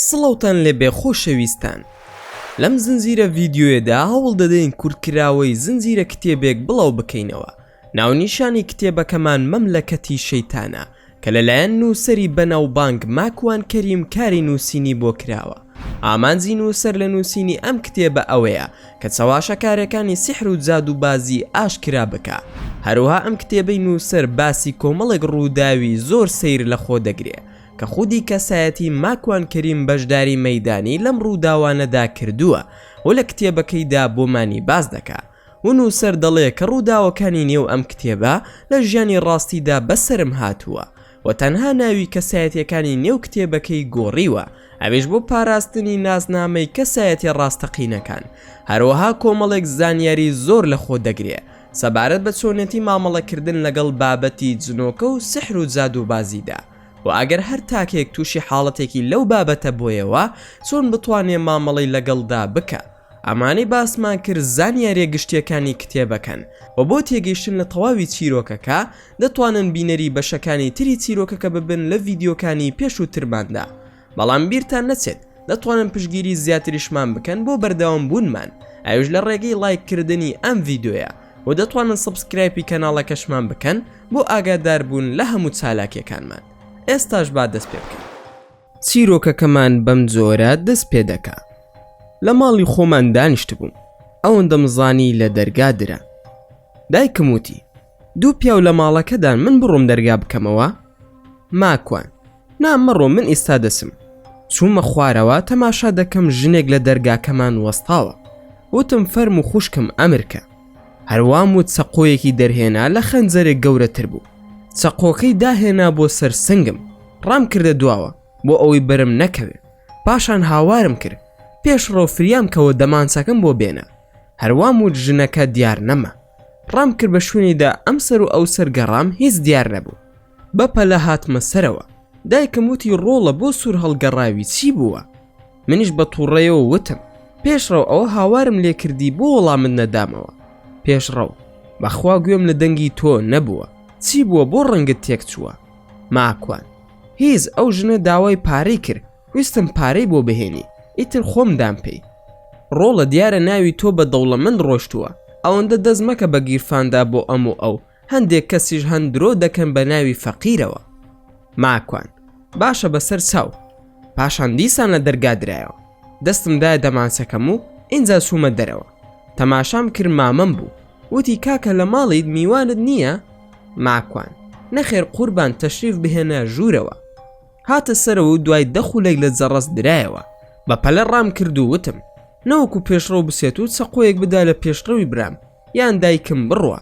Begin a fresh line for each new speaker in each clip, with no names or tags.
سڵاوتان لێبێ خۆشەویستان. لەم زنجیرە ڤیدیۆیەدا هەوڵ دەدەین کورتکراوەی زنجیرە کتێبێک بڵاو بکەینەوە. ناونیشانی کتێبەکەمان مەملەکەتی شەیتانە کە لەلایەن نووسەری بەناوبانگ ماکوان کەریم کاری نووسینی بۆ کراوە. ئامانجی نووسەر لە نووسینی ئەم کتێبە ئەوەیە کە چاواشەکارەکانی سیحر و جادوبازی ئاشکرا بکە. هەروها ئەم کتێبەی نووسەر باسی کۆمەڵێک ڕووداوی زۆر سەیر لە خۆ دەگرێ کە خودی کەسایەتی ماکوان کەریم بەشداری مەیدانی لەم ڕووداوانەدا کردووە و لە کتێبەکەیدا بۆمانی باز دەکا. و نووسەر دەڵێ کە ڕووداوەکانی نێو ئەم کتێبە لە ژیانی ڕاستیدا بەسرم هاتووە و تەنها ناوی کەسایەتیەکانی نێو کتێبەکەی گۆڕیوە، ئەویش بۆ پاراستنی ناسنامەی کەسایەتی ڕاستەقینەکان. هەروەها کۆمەڵێک زانیاری زۆر لە خۆ دەگرێ سەبارەت بە چۆنێتی مامەڵەکردن لەگەڵ بابەتی جنۆکە و سحر و جادوبازیدا، و ئەگەر هەر تاکێک تووشی حاڵەتێکی لەو بابەتە بۆیەوە چۆن بتوانێ مامەڵەی لەگەڵدا بکە. ئەمانەی باسمان کرد زانیاریە گشتیەکانی کتێبەکەن و بۆ تێگەیشتن لە تەواوی چیرۆکەکە دەتوانن بینەری بەشەکانی تری چیرۆکەکە ببن لە ڤیدیۆکانی پێش و ترماندا. بەڵام بیرتان نەچێت دەتوانن پشگیری زیاتریشمان بکەن بۆ بەردەوام بوونمان، ئەوش لە ڕێگەی لایککردنی ئەم ڤیدیۆیە، و دەتوانن سبسکرایبی کەناڵەکەشمان بکەن بۆ ئاگادار بوون لە هەموو چالاکیەکانمان. ئێستاش با دەست پێ بکەین. چیرۆکەکەمان بەم جۆرە دەست پێ دەکا. لە ماڵی خۆمان دانیشت بووم، ئەوەندەم زانی لە دەرگا درا. دایکم وتی دوو پیاو لە ماڵەکەدان من بڕۆم دەرگا بکەمەوە؟ ماکوان نا مەڕۆ، من ئێستا دەسم. چوومە خوارەوە تەماشا دەکەم ژنێک لە دەرگاکەمان وەستاوە. وتم فەرم و خوشکم ئەمرکە. هەروام وت چەقۆیەکی دەرهێنا لە خەنجەرێک گەورەتر بوو. چەقۆکەی داهێنا بۆ سەر سنگم، ڕام کردە دواوە بۆ ئەوەی بەرم نەکەوێ. پاشان هاوارم کرد پێش ڕۆفریام کەوە دەمانچەکەم بۆ بێنە. هەروام وت ژنەکە دیار نەما. ڕام کرد بە شوێنیدا ئەم سەر و ئەو سەرگەڕام هیچ دیار نەبوو. بەپەلە هاتمە سەرەوە. دایکم وتی ڕۆڵە بۆ سوور هەڵگەڕاوی چی بووە؟ منیش بە تووڕێەوە وتم پێشڕەو ئەوە هاوارم لێ کردی بۆ وەڵام من نەدامەوە. پێشڕەو بەخوا گوێم لە دەنگی تۆ نەبووە. چی بووە بۆ ڕەنگت تێک چووە؟ ماکوان هیچ، ئەو ژنە داوای پارەی کرد، ویستم پارەی بۆ بهێنی، ئیتر خۆم دام پێی. ڕۆڵە دیارە ناوی تۆ بە دەوڵەمەند ڕۆشتووە، ئەوەندە دەست مەکە بە گیرفاندا بۆ ئەم و ئەو، هەندێک کەسیش هەندرۆ دەکەن بە ناوی فەقیرەوە. ماکوان باشە بەسەر چاو. پاشان دیسان لە دەرگا درایەوە. دەستم دایە دەمانچەکەم و ئینجا چوومە دەرەوە. تەماشام کرد مامەم بوو. وتی کاکە لە ماڵیت میوانت نییە؟ ماکوان نەخێر قوربان تەشریف بهێنە ژوورەوە. هاتە سەرەوە و دوای دەخولێک لە جەڕەس درایەوە. بەپەلە ڕام کرد و وتم نەوەکو پێشڕەو بسێت و چەقۆیەک بدا لە پێشڕەوی برام یان دایکم بڕوە.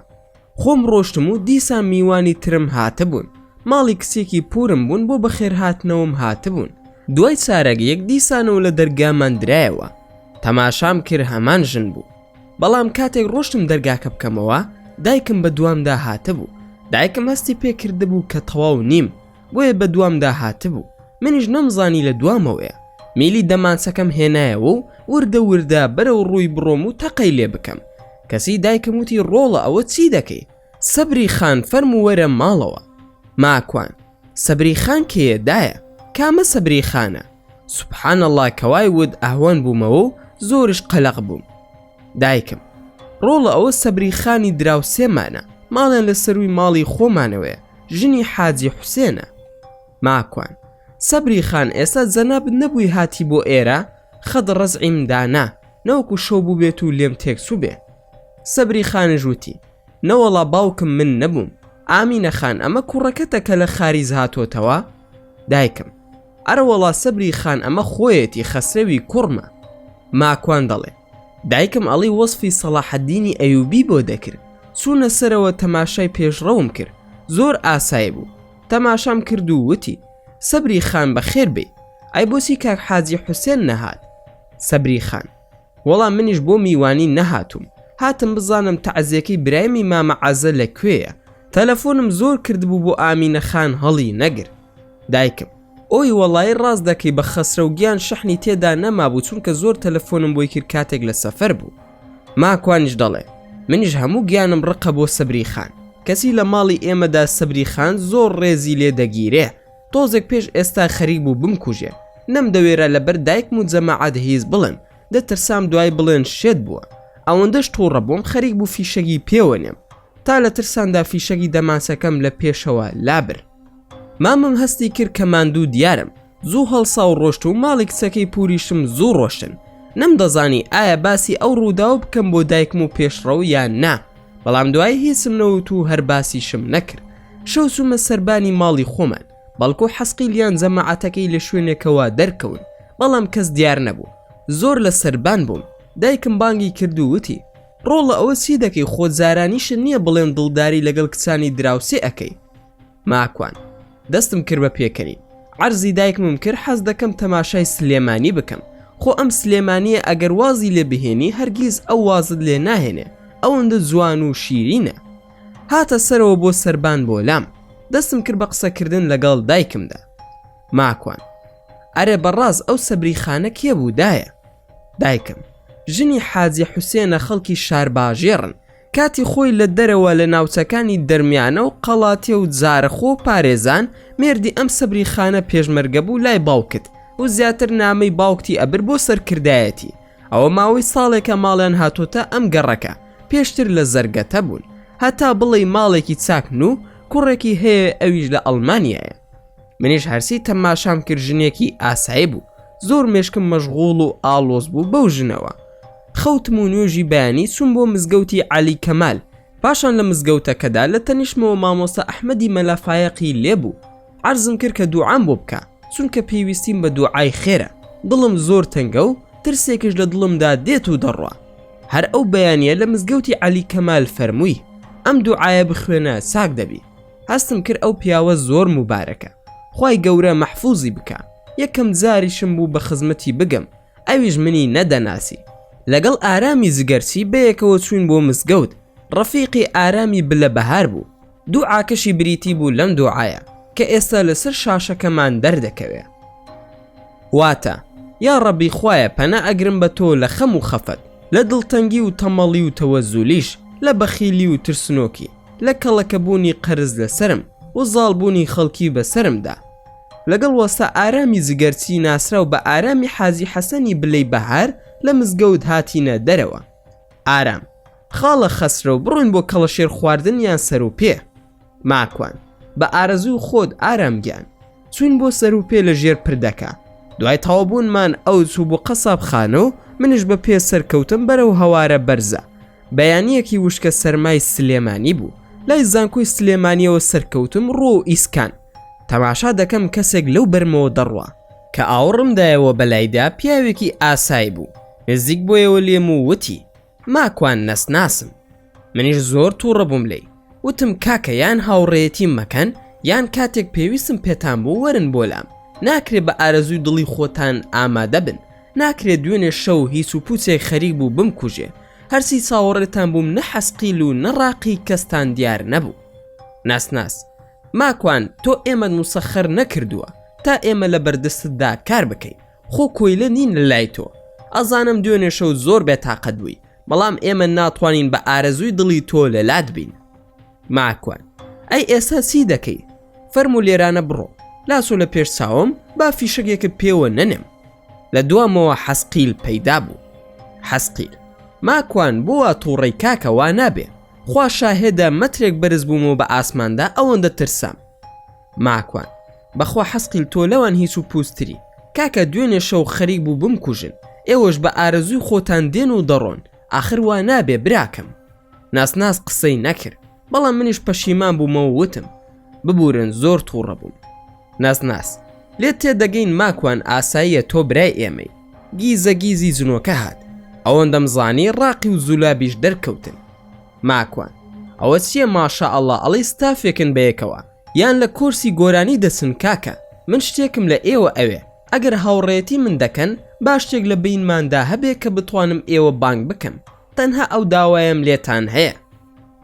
خۆم ڕۆشتم و دیسان میوانی ترم هاتەبوون. ماڵی کچێکی پورم بوون بۆ بەخێر هاتنەوەم هاتبوون. دوای چارەگەیەک دیسانەوە لە دەرگامان درایەوە. تەماشام کرد هەمان ژن بوو. بەڵام کاتێک ڕۆشتم دەرگاکە بکەمەوە دایکم بە دوامدا هاتەبوو. دایکم هەستی پێ کردبوو کە تەواو نیم بۆیە بە دوامدا هاتبوو. منیش نەمزانی لە دوامەوەیە. میلی دەمانچەکەم هێنایەوە و وردە وردە بەرەو ڕووی بڕۆم و تەقەی لێ بکەم. کەسی دایکم وتی ڕۆڵە ئەوە چی دەکەی؟ سەبری خان فەرم و وەرە ماڵەوە. ماکوان سەبری خان کێدایە؟ کامە سەبری خانە؟ سوبحان الله کەوای ود ئەهوان بوومەوە و زۆرش قەلەق بووم. دایکم ڕۆڵە ئەوە سەبری خانی دراوسێمانە، ماڵیان لە سەروی ماڵی خۆمانەوەیە، ژنی حاجی حوسێنە. ماکوان سەبری خان ئێستا جەنابت نەبووی هاتی بۆ ئێرە؟ خەد ڕەزعیم دانا نەوەکو شەو بوو بێت و لێم تێکچوو بێ. سەبری خانش وتی نەوەڵا باوکم من نەبووم، ئامینە خان ئەمە کوڕەکەتە کە لە خاریز هاتۆتەوە؟ دایکم ئەرەوەڵا سەبری خان ئەمە خۆیەتی خەسرەوی کوڕمە. ماکوان دەڵێ دایکم ئەڵی وەسفی سەلاحەدینی ئەیوبی بۆ دەکرد. چوونە سەرەوە تەماشای پێشڕەوم کرد، زۆر ئاسایی بوو. تەماشام کرد و وتی سەبری خان بەخێر بێ، ئەی بۆچی کاک حاجی حوسێن نەهات؟ سەبری خان وەڵام منیش بۆ میوانی نەهاتوم، هاتم بزانم تەعزیەکەی برایمی مامە عەزە لەکوێیە. تەلەفۆنم زۆر کردبوو بۆ ئامینە خان هەڵی نەگر. دایکم ئۆی وەڵای ڕاست دەکەی بە خەسرە و گیان شەحنی تێدا نەمابوو چونکە زۆر تەلەفۆنم بۆی کرد کاتێک لە سەفەر بوو. ماکوانیش دەڵێ منیش هەموو گیانم ڕقە بۆ سەبری خان. کەسی لە ماڵی ئێمەدا سەبری خان زۆر ڕێزی لێ دەگیرێ. تۆزێک پێش ئێستا خەریک بوو بمکوژێ، نەمدەوێرە لەبەر دایکم و جەماعەت هیز بڵێم دەترسام دوای بڵێن شێت بووە ئەوەندەش تووڕە بووم خەریک بوو فیشەگی پێوەنێم تا لە ترساندا فیشەگی دەماسەکەم لە پێشەوە لابر مامم هەستی کرد کە ماندوو دیارم زوو هەڵسا و ڕۆشت و ماڵی کچەکەی پوریشم زوو ڕۆشتن نەمدەزانی ئایا باسی ئەو ڕووداو بکەم بۆ دایکم و پێشڕەو یان نا بەڵام دوای هیچم نەوت و هەر باسیشم نەکرد شەو چوومە سەربانی ماڵی خۆمان بەڵکو حەسقیلیان جەماعەتەکەی لە شوێنێکەوە دەرکەون بەڵام کەس دیار نەبوو زۆر لە سەربان بووم دایکم بانگی کرد و وتی ڕۆڵە ئەوە چی دەکەی خۆت زارانیشت نییە بڵێن دڵداری لەگەڵ کچانی دراوسێ ئەەکەی ماکوان دەستم کرد بە پێکەنی عەرزی دایکمم کرد حەز دەکەم تەماشای سلێمانی بکەم خۆ ئەم سلێمانیە ئەگەر وازی لێ بهێنی هەرگیز ئەو وازت لێ ناهێنێ ئەوەندە جوان و شیرینە هاتە سەرەوە بۆ سەربان بۆ لام دەستم کرد بە قسەکردن لەگەڵ دایکمدا ماکوان ئەرێ بەڕاز ئەو سەبریخانە کێ بوو دایە دایکم ژنی حاجی حوسێنە خەڵکی شار باژێڕن کاتی خۆی لە دەرەوە لە ناوچەکانی دەرمیانە و قەڵاتێ و جارەخۆ و پارێزان مێردی ئەم سەبریخانە پێشمەرگە بوو لای باوکت و زیاتر نامەی باوکتی ئەبر بۆ سەرکردایەتی ئەوە ماوەی ساڵێکە ماڵیان هاتۆتە ئەم گەڕەکە پێشتر لە زەرگەتە بوون هەتا بڵێ ماڵێکی چاکن و کوڕێکی هەیە ئەویش لە ئەڵمانیایە منیش هەرسی تەماشام کرد ژنێکی ئاسایی بوو زۆر مێشکم مەشغوڵ و ئاڵۆز بوو بەو ژنەوە خەوتم و نوێژی بەیانی چوون بۆ مزگەوتی عەلی کەمال پاشان لە مزگەوتەکەدا لە تەنیشمەوە مامۆستا ئەحمەدی مەلافایەقی لێبوو عەرزم کرد کە دووعام بۆ بکە چونکە پێویستیم بە دووعای خێرە دڵم زۆر تەنگە و ترسێکش لە دڵمدا دێت و دەڕوا هەر ئەو بەیانیە لە مزگەوتی عەلی کەمال فەرمووی ئەم دووعایە بخوێنە چاک دەبی هەستم کرد ئەو پیاوە زۆر موبارەکە خوای گەورە مەحفوظی بکە یەکەم جاریشم بوو بە خزمەتی بگەم ئەویش منی نەدەناسی لەگەڵ ئارامی زگەرچی بەیەکەوە چوین بۆ مزگەوت ڕەفیقی ئارامی بلە بەهار بوو دووعاکەشی بریتی بوو لەم دووعایە کە ئێستا لەسەر شاشەکەمان دەردەکەوێ واتە یا ڕەبی خوایە پەنا ئەگرم بە تۆ لە خەم و خەفەت لە دڵتەنگی و تەمەڵی و تەوەزولیش لە بەخیلی و ترسنۆکی لە کەڵەکەبوونی قەرز لەسرم و زاڵبوونی خەڵکی بەسرمدا لەگەڵ وەستا ئارامی زگەرچی ناسرا و بە ئارامی حاجی حەسەنی بلەی بەهار لە مزگەوت هاتینە دەرەوە ئارام خاڵە خەسرە و بڕۆین بۆ کەڵەشێر خواردن یان سەر و پێ ماکوان بە ئارەزوو خۆت ئارامگیان چوین بۆ سەر و پێ لە ژێر پردەکە دوای تەواوبوونمان ئەو چوو بۆ قەساب خانە و منش بە پێ سەرکەوتم بەرەو هەوارە بەرزە بەیانیەکی وشکە سەرمای سلێمانی بوو لای زانکۆی سلێمانیەوە سەرکەوتم ڕۆ و ئیسکان تەماشا دەکەم کەسێک لەو بەرمەوە دەڕوا کە ئاوڕمدایەوە بەلایدا پیاوێکی ئاسایی بوو نزیک بۆیەوە لێم و وتی ماکوان نەسناسم منیش زۆر تووڕە بووم لێی وتم کاکە یان هاوڕێیەتی مەکەن یان کاتێک پێویستم پێتان بوو وەرن بۆ لام ناکرێت بە ئارەزووی دڵی خۆتان ئامادە بن ناکرێت دوێنێ شەو هیچ و پوچێک خەریک بوو بمکوژێ هەرسی چاوەڕێتان بووم نە حەسقیل و نەڕاقی کەستان دیار نەبوو ناسناس ماکوان تۆ ئێمە موسەخەر نەکردووە تا ئێمە لە بەردەستتدا کار بکەین خۆ کۆیلە نین لە لای تۆ ئەزانم دوێنێ شەو زۆر بێتاقەت بووی بەڵام ئێمە ناتوانین بە ئارەزووی دڵی تۆ لەلات بین ماکوان ئەی ئێستا چی دەکەی فەرموو لێرانە بڕۆ لاسۆ لە پێش چاوم با فیشەکێکت پێوە نەنێم لە دوامەوە حەسقیل پەیدا بوو حەسقیل ماکوان بۆوە تووڕەی کاکە وا نابێ خوا شاهێدە مەترێک بەرز بوومەوە بە ئاسماندا ئەوەندە ترسام ماکوان بەخوا حەسقیل تۆ لەوان هیچ و پوستری کاکە دوێنێ شەو خەریک بوو بمکوژن ئێوەش بە ئارەزووی خۆتان دێن و دەڕۆن ئاخر وا نابێ براکەم ناسناس قسەی نەکرد بەڵام منیش پەشیمان بوومەوە وتم ببورن زۆر تووڕە بووم ناسناس لێت تێدەگەین ماکوان ئاساییە تۆ برای ئێمەی گیزە گیزی جنۆکە هات ئەوەندەم زانی ڕاقی و زولابیش دەرکەوتن ماکوان ئەوە چییە ماشا ئەڵڵا ئەڵی ستافێکن بەیەکەوە یان لە کۆرسی گۆرانی دەسن کاکە من شتێکم لە ئێوە ئەوێ ئەگەر هاوڕێتی من دەکەن با شتێک لە بینماندا هەبێ کە بتوانم ئێوە بانگ بکەم تەنها ئەو داوایم لێتان هەیە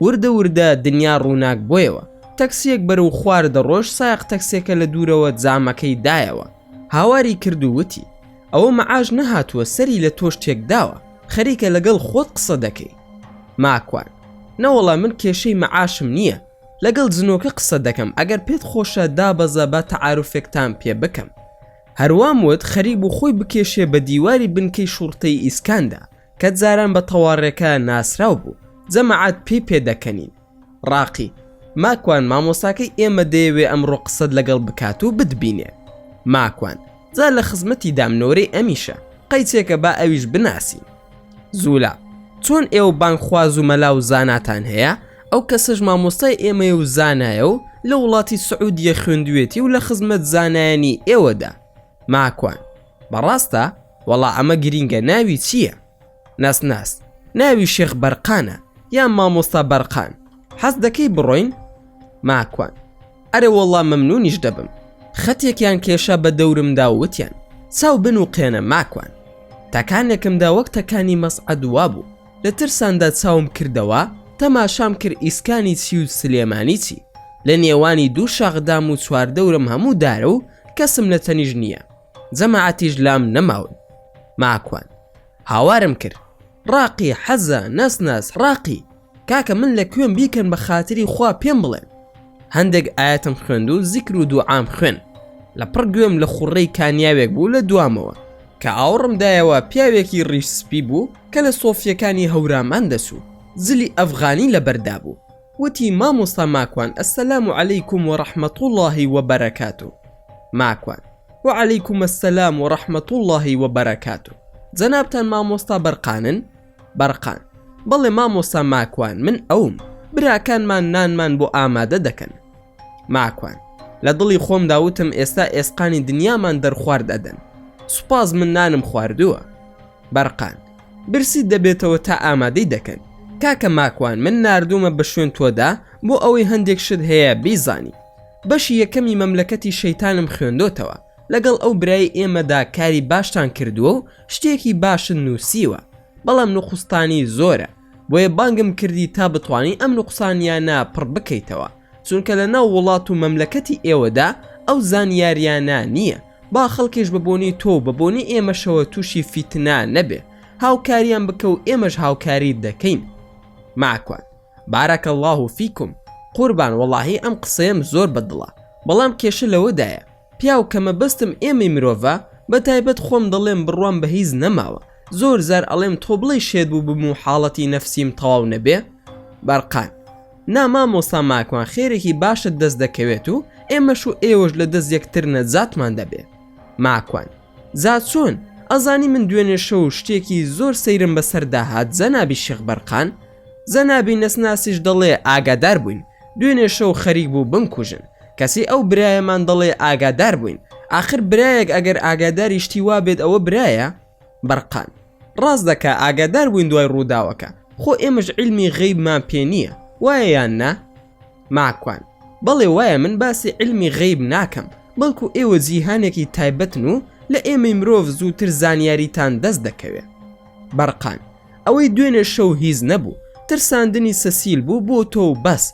وردە وردە دنیا ڕووناک بۆیەوە تەکسیەک بەرەو خوار دەڕۆژ سایق تەکسێکە لە دوورەوە جامەکەی دایەوە هاواری کرد و وتی ئەوە مەعاش نەهاتووە سەری لە تۆ شتێک داوە خەریکە لەگەڵ خۆت قسە دەکەی ماکوان نەوەڵا من کێشەی مەعاشم نییە لەگەڵ جنۆکە قسە دەکەم ئەگەر پێت خۆشە دابەزە بە تەعاروفێکتان پێ بکەم هەروام وت خەریک بوو خۆی بکێشێ بە دیواری بنکەی شوڕتەی ئیسکاندا کە جاران بە تەواڕێکە ناسراو بوو. جەماعەت پێدەکەنین ڕاقی ماکوان مامۆستاکەی ئێمە دەیەوێ ئەمڕۆ قسەت لەگەڵ بکات و بتبینێ. ماکوان جا لە خزمەتی دامنۆرەی ئەمیشە قەیچێکە با ئەویش بناسین. زولا چۆن ئێوە بانخواز و مەلا و زاناتان هەیە؟ ئەو کەسەش مامۆستای ئێمەیە و زانایە و لە وڵاتی سعودیە خوێندوێتی و لە خزمەت زانایانی ئێوەدا. ماکوان بەڕاستە؟ وەڵا ئەمە گرینگە. ناوی چییە؟ ناس ناوی شێخ بەرقانە یان مامۆستا بەرقان. حەز دەکەی بڕۆین؟ ماکوان ئەرێ وەڵا مەمنونیش دەبم. خەتێکیان کێشە بە دەورمدا وتیان چاو بن و قێنە ماکوان. تاکانێکمدا وەک تەکانی مەسعەد وا بوو لە ترساندا چاوم کردەوە تەماشام کرد ئیسکانی چی و سلێمانی چی. لە نێوانی دوو شاغدام و چوار دەورم هەموو دارە و کەسم لە تەنیژ نییە. جەماعەتیش لام نەماون. ماکوان هاوارم کرد ڕاقی حەزە ناس ڕاقی کاکە من لە کوێم بیکەن بە خاتری خوا پێم بڵێن. هەندێک ئاەتم خوێند و زیکر و دوعام خوێن. لە پڕ گوێم لە خوڕەی کانیاوێک بوو لە دوامەوە کە ئاوڕمدایەوە پیاوێکی ڕیش سپی بوو کە لە سۆفیەکانی هەورامان دەسوو زلی ئەفغانی لەبەردا بوو. وتی مامۆستا ماکوان ئەسەلام عەلەیکوم وەڕەحمەت اللهی وبەرەکاتوه. ماکوان وعەلەیکوم ئەسەلام وەڕەحمەت اللهی وبەرەکاتوه. جەنابتان مامۆستا بەرقانن؟ بەرقان بەڵێ مامۆستا ماکوان من ئەوم. براکانمان نانمان بۆ ئامادە دەکەن. ماکوان لە دڵی خۆم داوتم ئێستا ئێسقانی دنیامان دەرخوارد ئەدەن. سوپاس من نانم خواردووە. بەرقان برسی دەبێتەوە تا ئامادەی دەکەن. کاکە ماکوان من ناردوومە بە شوێن تۆدا بۆ ئەوەی هەندێک شت هەیە بیزانی. بەشی یەکەمی مەملەکەتی شەیتانم خوێندۆتەوە. لەگەڵ ئەو برای ئێمەدا کاری باشتان کردووە و شتێکی باشن نووسیوە. بەڵام نوقستانی زۆرە بۆیە بانگم کردی تا بتوانی ئەم نوقسانیانە پڕ بکەیتەوە چونکە لە ناو وڵات و مەملەکەتی ئێوەدا ئەو زانیاریانە نییە. با خەڵکیش ببوونی تۆ ببوونی ئێمەشەوە تووشی فیتنا نەبێ. هاوکاریان بکە و ئێمەش هاوکاری دەکەین. ماکوان بارەکە الله فیکم. قوربان وەڵاهی ئەم قسەیەم زۆر بەدڵە بەڵام کێشە لەوەدایە پیاو کەمە بەستم ئێمەی مرۆڤە بە تایبەت خۆم دەڵێم بڕوام بە هیچ نەماوە. زۆر زار ئەڵێم تۆ بڵێ شێت بوو بم و حاڵەتی نەفسیم تەواو نەبێ. بەرقان نا مامۆستا ماکوان خێرێکی باشت دەست دەکەوێت و ئێمەش و ئێوەش لە دەست یەکتر نەجاتمان دەبێ. ماکوان زات چۆن؟ ئەزانی من دوێنێ شەو شتێکی زۆر سەیرم بەسەردا هات جەنابی شێخ بەرقان. جەنابی نەسناسیش دەڵێ ئاگادار بووین دوێنێ شەو خەریک بوو بمکوژن. کەسی ئەو برایەمان دەڵێ ئاگادار بووین. آخر برایەک ئەگەر ئاگاداری شتی وا بێت ئەوە برایە؟ بەرقان ڕاست دەکا ئاگادار بووین دوای ڕووداوەکە خۆ ئێمەش علمی غەیبمان پێ نییە وایە یان نا؟ ماکوان بەڵێ وایە من باسی علمی غەیب ناکەم بەڵکو ئێوە جیهانێکی تایبەتن و لە ئێمەی مرۆڤ زووتر زانیاریتان دەست دەکەوێت. بەرقان ئەوەی دوێنێ شەو هیچ نەبوو ترساندنی سەسیل بوو بۆ تۆ و بەس.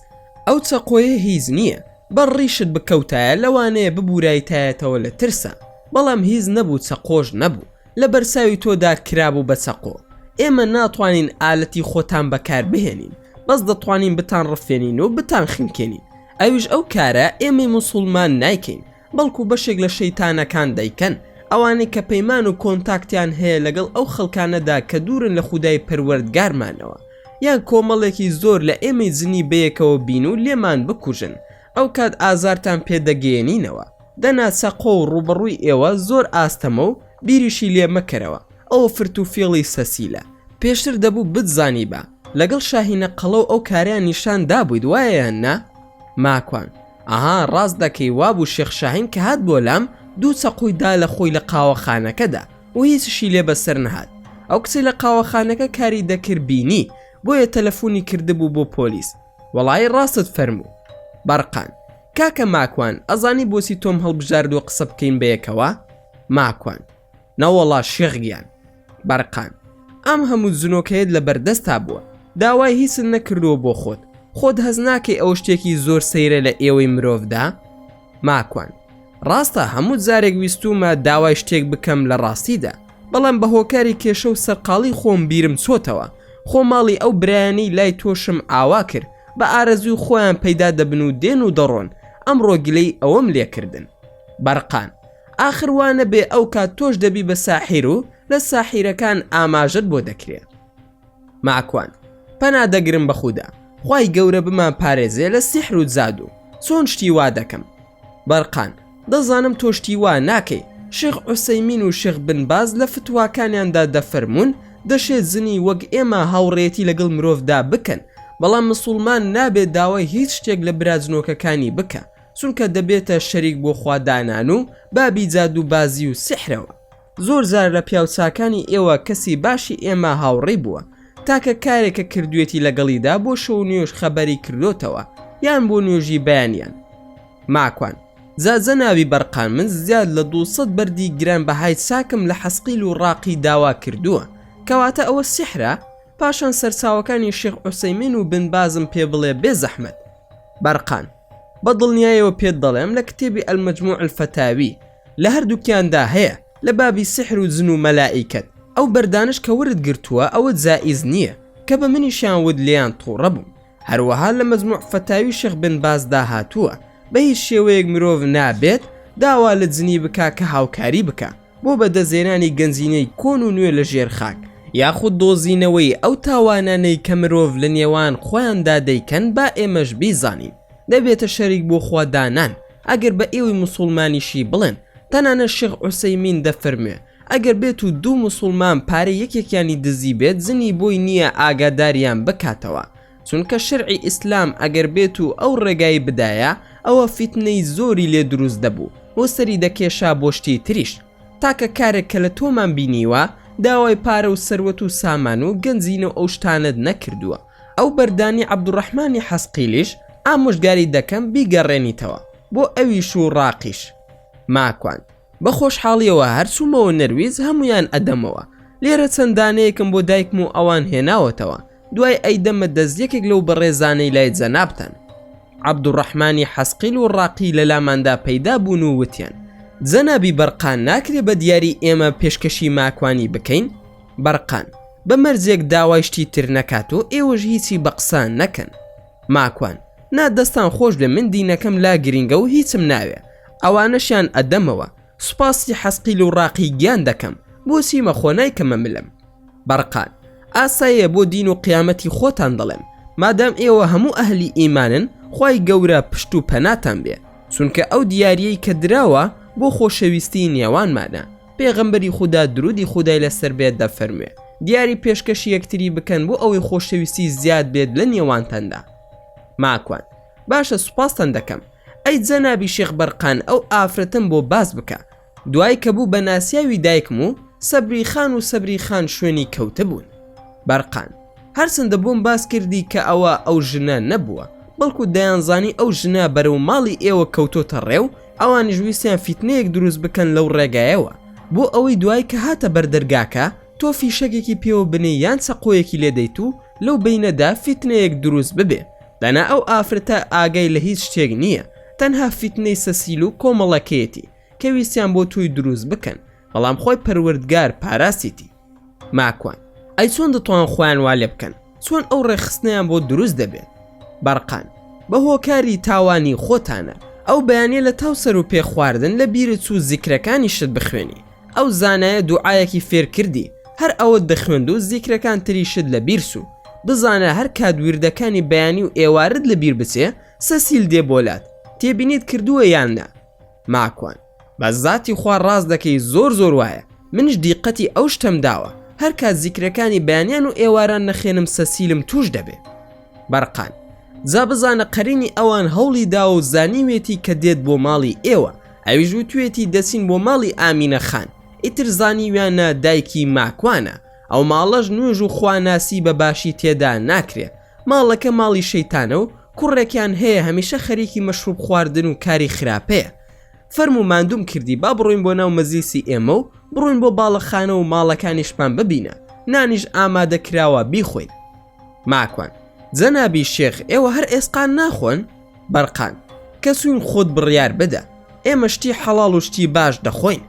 ئەو چەقۆیە هیچ نییە بەڕیشت بکەوتایە لەوانەیە ببورایتایەتەوە لە ترسە بەڵام هیچ نەبوو چەقۆش نەبوو لە بەرساوی تۆدا کرابوو بە چەقۆ. ئێمە ناتوانین ئالەتی خۆتان بەکار بهێنین بەس دەتوانین بتان ڕفێنین و بتان خنکێنین. ئەویش ئەو کارە ئێمەی موسڵمان نایکەین بەڵکو بەشێک لە شەیتانەکان دەیکەن ئەوانەی کە پەیمان و کۆنتاکتیان هەیە لەگەڵ ئەو خەڵکانەدا کە دوورن لە خودای پەروەردگارمانەوە یان کۆمەڵێکی زۆر لە ئێمەی جنی بەیەکەوە بین و لێمان بکوژن. ئەو کات ئازارتان پێدەگەێنینەوە. دەنا چەقۆ و ڕوبەڕووی ئێوە زۆر ئاستەمە و بیریشی لێ مەکەرەوە. ئەوە فرت و فێڵی سەسیلە. پێشتر دەبوو بتزانی بە لەگەڵ شاهینە قەڵە و ئەو کاریان نیشان دابوویت وایە یان نا؟ ماکوان ئاها ڕاست دەکەی وابوو شێخ شاهین کە هات بۆ لام دوو چەقۆی دا لە خۆی لە قاوەخانەکەدا و هیچشی لێ بەسەر نەهات. ئەو کچی لە قاوەخانەکە کاری دەکرد بینی بۆیە تەلەفۆنی کردبوو بۆ پۆلیس. وەڵای ڕاستت فەرموو. بەرقان کاکە ماکوان ئەزانی بۆچی تۆم هەڵبژاردووە قسە بکەین بەیەکەوە؟ ماکوان نەوەڵا شێخگیان. بەرقان ئەم هەموو جنۆکەیەت لە بەردەستا بووە داوای هیچت نەکردووە بۆ خۆت هەز ناکەی ئەو شتێکی زۆر سەیرە لە ئێوەی مرۆڤدا؟ ماکوان ڕاستە هەموو جارێک ویستومە داوای شتێک بکەم لە ڕاستیدا بەڵام بە هۆکاری کێشە و سەرقاڵی خۆم بیرم چۆتەوە. خۆ ماڵی ئەو برایانی لای تۆشم ئاوا کرد بە ئارەزوی خۆیان پەیدا دەبن و دێن و دەڕۆن. ئەمڕۆ گلەی ئەوەم لێکردن. بەرقان آخر وانە بێ ئەو کات تۆش دەبی بە ساحیر و لە ساحیرەکان ئاماژت بۆ دەکرێت. ماکوان پەنا دەگرم بە خودا، خوای گەورە بمان پارێزێ لە سیحر و جادو. چۆن شتی وا دەکەم؟ بەرقان دەزانم تۆ شتی وا ناکەی. شێخ عوسەیمین و شێخ بن باز لە فتواکانیاندا دەفەرمون دەشێت زنی وەک ئێمە هاوڕێتی لەگەڵ مرۆڤدا بکەن، بەڵام مسلمان نابێت داوای هیچ شتێک لە براجنۆکەکانی بکە، چونکە دەبێتە شەریک بۆ خوادانان و بابی جادو بازی و سحرەوە. زۆر زار لە پیاوچاکانی ئێوە کەسی باشی ئێمە هاوڕێ بووە، تاکە کارێکە کردوێتی لەگەڵیدا بۆ شەو نوێژ خەبەری کردوتەوە یان بۆ نوێژی بەیانیان. ماکوان زازە ناوی بەرقان من زیاد لە 200 بەردی گران بەهای چاکم لە حەسقیل و ڕاقی داوا کردووە، کەواتە ئەوە سحرە؟ پاشان سەرچاوەکانی شێخ عوسەیمین و بن بازم پێ بڵێ بێ زەحمەت. بەرقان بە دڵنیایەوە پێت دەڵێم لە کتێبی ئەلمەجموع الفتاوی لە هەردووکیاندا هەیە لە بابی سحر و جن و مەلائیکەت. ئەو بەردانش کە ورد گرتووە ئەوە جائیز نییە کە بە منیشیان ود لیان تووڕە بووم. هەروەها لە مەجموع فتاوی شێخ بن بازدا هاتووە بە هیچ شێوەیەک مرۆڤ نابێت داوا لە جنی بکا کە هاوکاری بکە بۆ بەدەزێنانی گەنجینەی کۆن و نوێ لە ژێر خاک، یاخود دۆزینەوەی ئەو تاوانانەی کە مرۆڤ لە نێوان خۆیاندا دەیکەن با ئێمەش بیزانین. دەبێتە شەریک بۆ خوادانان. ئەگەر بە ئێوەی موسڵمانیشی بڵێن، تەنانە شێخ عوسەیمین دەفەرمێ ئەگەر بێت و دوو موسڵمان پارەی یەکێکیانی دزی بێت زنی بۆی نییە ئاگاداریان بکاتەوە، چونکە شەرعی ئیسلام ئەگەر بێت و ئەو ڕێگای بدایە ئەوە فیتنەی زۆری لێ دروست دەبوو بۆ سەری دەکێشا بۆ شتی تریش، تاکە کارێک کە لە تۆمان بینیوە داوای پارە و سەروەت و سامان و گەنجینە ئەو شتانت نەکردووە. ئەو بەردانی عەبدوڕەحمانی حەسقیلیش ئامۆژگاری دەکەم بیگەڕێنیتەوە بۆ ئەویش و ڕاقیش. ماکوان بە خۆشحاڵیەوە هەرچوومەوە نەرویز هەمویان ئەدەمەوە. لێرە چەندانەیەکم بۆ دایکم و ئەوان هێناوەتەوە، دوای ئەیدەمە دەست یەکێک لەو بەڕێزانەی لای جەنابتان. عەبدوڕەحمانی حەسقیل و ڕاقی لە لاماندا پەیدا بوون و وتیان جەنابی بەرقان ناکرێ بە دیاری ئێمە پێشکەشی ماکوانی بکەین؟ بەرقان بە مەرجێک داوای شتی تر نەکات و ئێوەش هیچی بە قسان نەکەن. ماکوان نادەستان خۆش لە من دینەکەم لا گرینگە و هیچم ناوێ، ئەوانەشیان ئەدەمەوە. سوپاسی حەسقیل و ڕاقی گیان دەکەم، بۆ چیمە خۆ نایکەمە ملم. بەرقان ئاساییە بۆ دین و قیامەتی خۆتان دەڵێم، مادام ئێوە هەموو ئەهلی ئیمانن خوای گەورە پشت و پەناتان بێ، چونکە ئەو دیاریەی کە دراوە بۆ خۆشەویستی نێوانمانە. پێغەمبەری خوددا درودی خودای لەسەر بێت دەفەرموێ دیاری پێشکەشی یەکتری بکەن بۆ ئەوەی خۆشەویستی زیاد بێت لە نێوانتاندا. ماکوان باشە سوپاستان دەکەم. ئەی جەنابی شێخ بەرقان ئەو ئافرەتم بۆ باز بکە. دوای کە بوو بە ناسیاوی دایکم و سەبری خان و سەبری خان شوێنی کەوتە بوون. بەرقان هەرچەندە بۆم باس کردی کە ئەو ژنە نەبووە، بەڵکو دەیانزانی ئەو ژنە بەرەو ماڵی ئێوە کەوتۆتە ڕێو، ئەوانیش ویستیان فیتنەیەک دروست بکەن لەو ڕێگایەوە بۆ ئەوەی دوای کە هاتە بەردەرگاکە تۆ فیشەکێکی پێوە بنێ یان چەقۆیەکی لێدەیت و لەو بینەدا فیتنەیەک دروست ببێ. دەنا ئەو ئافرەتە ئاگای لە هیچ شتێک نییە، تەنها فیتنەی سەسیل و کۆمەڵەکەیەتی کە ویستیان بۆ توی دروست بکەن، بەڵام خۆی پەروەردگار پاراسیتی. ماکوان ئەی چۆن دەتوان خۆیان وا لێ بکەن؟ چۆن ئەو ڕێخستنیان بۆ دروست دەبێت؟ بەرقان بە هۆکاری تاوانی خۆتانە. ئەو بەیانێ لە تاوسەر و پێ خواردن لە بیرت و زیکرەکانی شت بخوێنی. ئەو زانایە دوعایەکی فێر کردی، هەر ئەوە دەخوێند و زیکرەکان تری شت لە بیرسو. بزانە هەر کات وردەکانی بەیانی و ئێوارت لە بیر بچێ سەسیل دێ بۆلات. تێبینیت کردووە یان نا؟ ماکوان بە زاتی خوا ڕاز دەکەی زۆر وایە، منش دیقەتی ئەو شتم داوە، هەر کات زیکرەکانی بەیانیان و ئێواران نەخێنم سەسیلم توش دەبێ. بەرقان جا بزانە قەرینی ئەوان هەوڵی داوە و زانیوێتی کە دێت بۆ ماڵی ئێوە، ئەویش وتوێتی دەچین بۆ ماڵی ئامینە خان، ئیتر زانیویانە دایکی ماکوانە. ئەو ماڵەش نوێژ و خواناسی بە باشی تێدا ناکرێ، ماڵەکە ماڵی شەیتانە و کوڕێکیان هەیە هەمیشە خەریکی مەشروب خواردن و کاری خراپەیە. فەرمو ماندوم کردی با بڕۆین بۆ ناو مەزلیسی ئێمە و بڕۆین بۆ باڵەخانە و ماڵەکانیشمان ببینە، نانیش ئامادە کراوە بیخۆین. ماکوان جەنابی شێخ ئێوە هەر ئێسقان ناخۆن؟ بەرقان کەسوین خۆت بڕیار بدە، ئێمە شتی حەڵاڵ و شتی باش دەخۆین.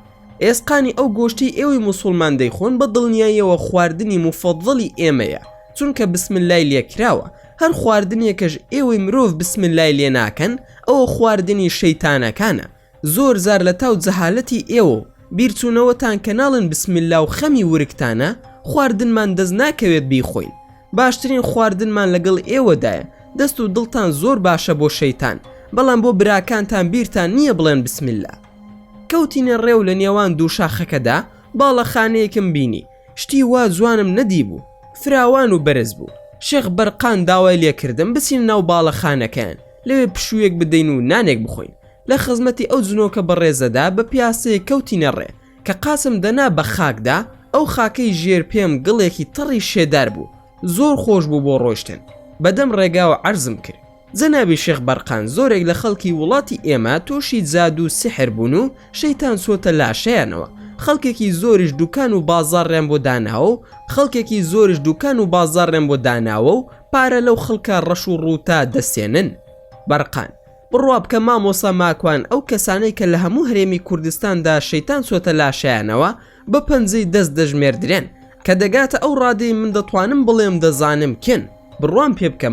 ئێسقانی ئەو گۆشتی ئێوەی موسڵمان دەیخۆن بە دڵنیاییەوە خواردنی مفەضڵی ئێمەیە، چونکە بسملای لێکراوە. هەر خواردنێکەش ئێوەی مرۆڤ بسملای لێ ناکەن ئەوە خواردنی شەیتانەکانە. زۆر زار لە تاو جەهالەتی ئێوە بیرچوونەوەتان کەناڵن بسم الله و خەمی ورکتانە خواردنمان دەست ناکەوێت بیخۆین. باشترین خواردنمان لەگەڵ ئێوەدایە. دەست و دڵتان زۆر باشە بۆ شەیتان، بەڵام بۆ براکانتان بیرتان نییە بڵێن بسم الله. کەوتینە ڕێو لە نێوان دوو شاخەکەدا باڵەخانەیەکم بینی. شتی وا جوانم نەدی بوو، فراوان و بەرز بوو. شێخ بەرقان داوای لێکردم بچین ناو باڵەخانەکەیان، لەوێ پشوویەک بدەین و نانێک بخۆین. لە خزمەتی ئەو جنۆکە بەڕێزەدا بە پیاسەیە کەوتینە ڕێ کە قاسم دەنا بە خاکدا. ئەو خاکەی ژێر پێم گڵێکی تەڕی شێدار بوو، زۆر خۆش بوو بۆ ڕۆیشتن. بەدەم ڕێگاوە عەرزم کرد. جەنابی شێخ بەرقان زۆرێک لە خەڵکی وڵاتی ئێمە تۆشی جاد و سحر بوون و شەیتان سۆتە لاشەیانەوە. خەڵکێکی زۆریش دوکان و بازاڕیان بۆ داناوە و خەڵکێکی زۆریش دوکان و بازاڕیان بۆ داناوە و پارە لەو خەڵکە ڕەش و ڕووتا دەستێنن. بەرقان بڕوا بکە مامۆسا ماکوان ئەو کەسانەی کە لە هەموو هەرێمی کوردستاندا شەیتان سۆتە لاشەیانەوە بە پەنجەی دەست دەژمێردرێن کە دەگاتە ئەو ڕادەی من دەتوانم بڵێم دەزانم کن. بڕوام پێ بکە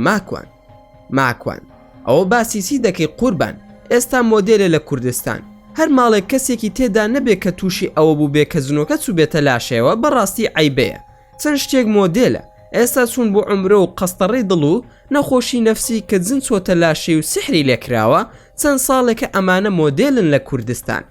ماکوان ئەوە باسیسی دەکەی قوربان. ئێستا مۆدێلە لە کوردستان، هەر ماڵێک کەسێکی تێدا نەبێت کە تووشی ئەوە بوو بێ کە زنۆکە چوبێتە لاشەیەوە بەڕاستی عیبەیە. چەند شتێک مۆدێلە. ئێستا چوون بۆ عمرە و قەستەڕی دڵ و نەخۆشی نەفسی کە جن چۆتە لاشەی و سحری لێکراوە چەند ساڵێکە ئەمانە مۆدێلن لە کوردستان.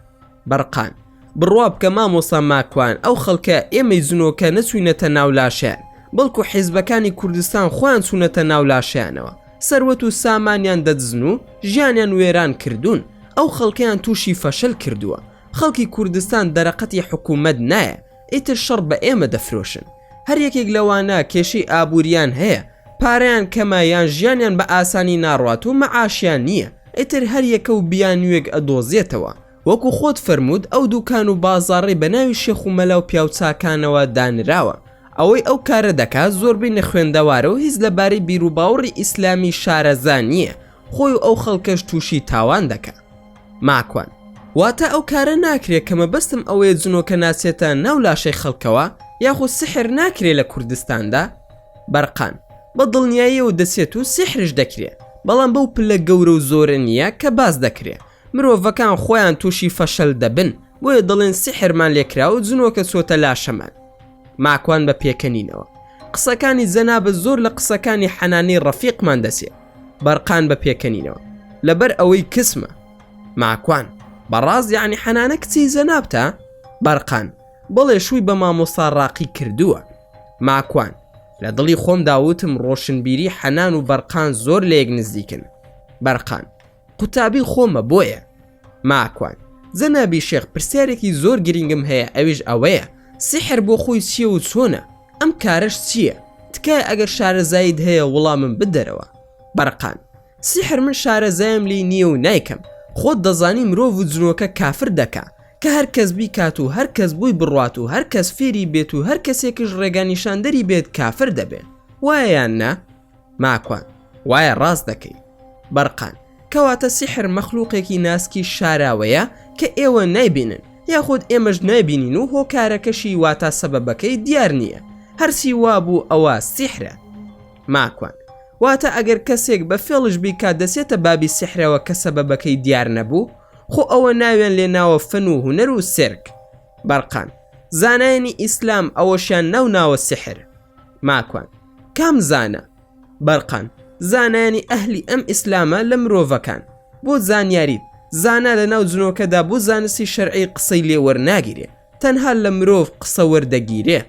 بەرقان بڕوا بکە مامۆسا ماکوان ئەو خەڵکە ئێمەی زنۆکە نەچوینەتە ناو لاشەیان، بەڵکو حیزبەکانی کوردستان خۆیان چوونەتە ناو لاشەیانەوە، سەروەت و سامانیان دەدزن و ژیانیان وێران کردوون. ئەو خەڵکیان تووشی فەشل کردووە. خەڵکی کوردستان دەرەقەتی حکوومەت نایە، ئیتر شەڕ بە ئێمە دەفرۆشن. هەر یەکێک لەوانە کێشەی ئابووریان هەیە، پارەیان کەمایان ژیانیان بە ئاسانی ناڕوات و مەعاشیان نییە، ئیتر هەر یەکە و بیانوێک ئەدۆزێتەوە. وەکو خۆت فەرموود ئەو دوکان و بازاڕی بە ناوی شێخ و مەلا و پیاوچاکانەوە دانراوە. ئەوەی ئەو کارە دەکات زۆربەی نەخوێندەوارە و هیچ لەبارەی بیرروباوەڕی ئیسلامی شارەزان نییە، خۆی و ئەو خەڵکەش تووشی تاوان دەکات. ماکوان واتە ئەو کارە ناکرێت کە مەبەستم ئەوەیە جنۆکە ناچێتە ناو لاشەی خەڵکەوە یاخود سحر ناکرێت لە کوردستاندا. بەرقان بە دڵنیاییەوە دەچێت و سحرش دەکرێت، بەڵام بەو پلە گەورە و زۆرە نییە کە باز دەکرێت. مرۆڤەکان خۆیان تووشی فەشل دەبن، بۆیە دەڵێن سحرمان لێکرا و جنۆکە چۆتە لاشەمان. ماکوان بە پێکەنینەوە قسەکانی جەنابە زۆر لە قسەکانی حەنانی ڕەفیقمان دەسێت. بەرقان بە پێکەنینەوە لەبەر ئەوەی کسمە. ماکوان بەڕاست یعنی حەنانە کچی جەنابتە؟ بەرقان بەڵێ شووی بە مامۆستا ڕاقی کردووە. ماکوان لە دڵی خۆم داوتم ڕۆشنبیری حەنان و بەرقان زۆر لە یەک نزیکن. بەرقان قوتابی خۆمە بۆیە. ماکوان جەنابی شێخ پرسیارێکی زۆر گرنگم هەیە، ئەویش ئەوەیە سحر بۆ خۆی چییە و چۆنە؟ ئەم کارش چییە؟ تکایە ئەگەر شارەزایت هەیە وەڵامم بدەرەوە. بەرقان سحر من شارەزایم لی نییە و نایکەم. خۆت دەزانی مرۆڤ و جنۆکە کافر دەکا کە هەر کەس بیکات و هەر کەس بووی بڕوات و هەر کەس فێری بێت و هەر کەسێکش ڕێگانیشاندەری بێت کافر دەبێت. وایە یان نا؟ ماکوان وایە ڕاست دەکەی. بەرقان کەواتە سحر مەخلووقێکی ناسکی شاراوەیە کە ئێوە نایبینن یاخود ئێمەش نابینین و هۆکارەکەشی واتە سەبەبەکەی دیار نییە، هەرچی وابوو ئەوە سحرە. ماکوان واتە ئەگەر کەسێک بە فێڵش بیکات دەسێتە بابی سحرەوە کە سەبەبەکەی دیار نەبوو، خۆ ئەوە ناوێن لێ ناوە فەن و هونەر و سرک. بەرقان زانایانی ئیسلام ئەوەشیان ناو سحر. ماکوان کام زانە؟ بەرقان زانایانی ئەهلی ئەم ئیسلامە لە مرۆڤەکان. بۆ زانیاریت زانا لە ناو جنۆکەدا بۆ زانستی شەرعی قسەی لێ وەرناگیرێ، تەنها لە مرۆڤ قسە وەردەگیرێ.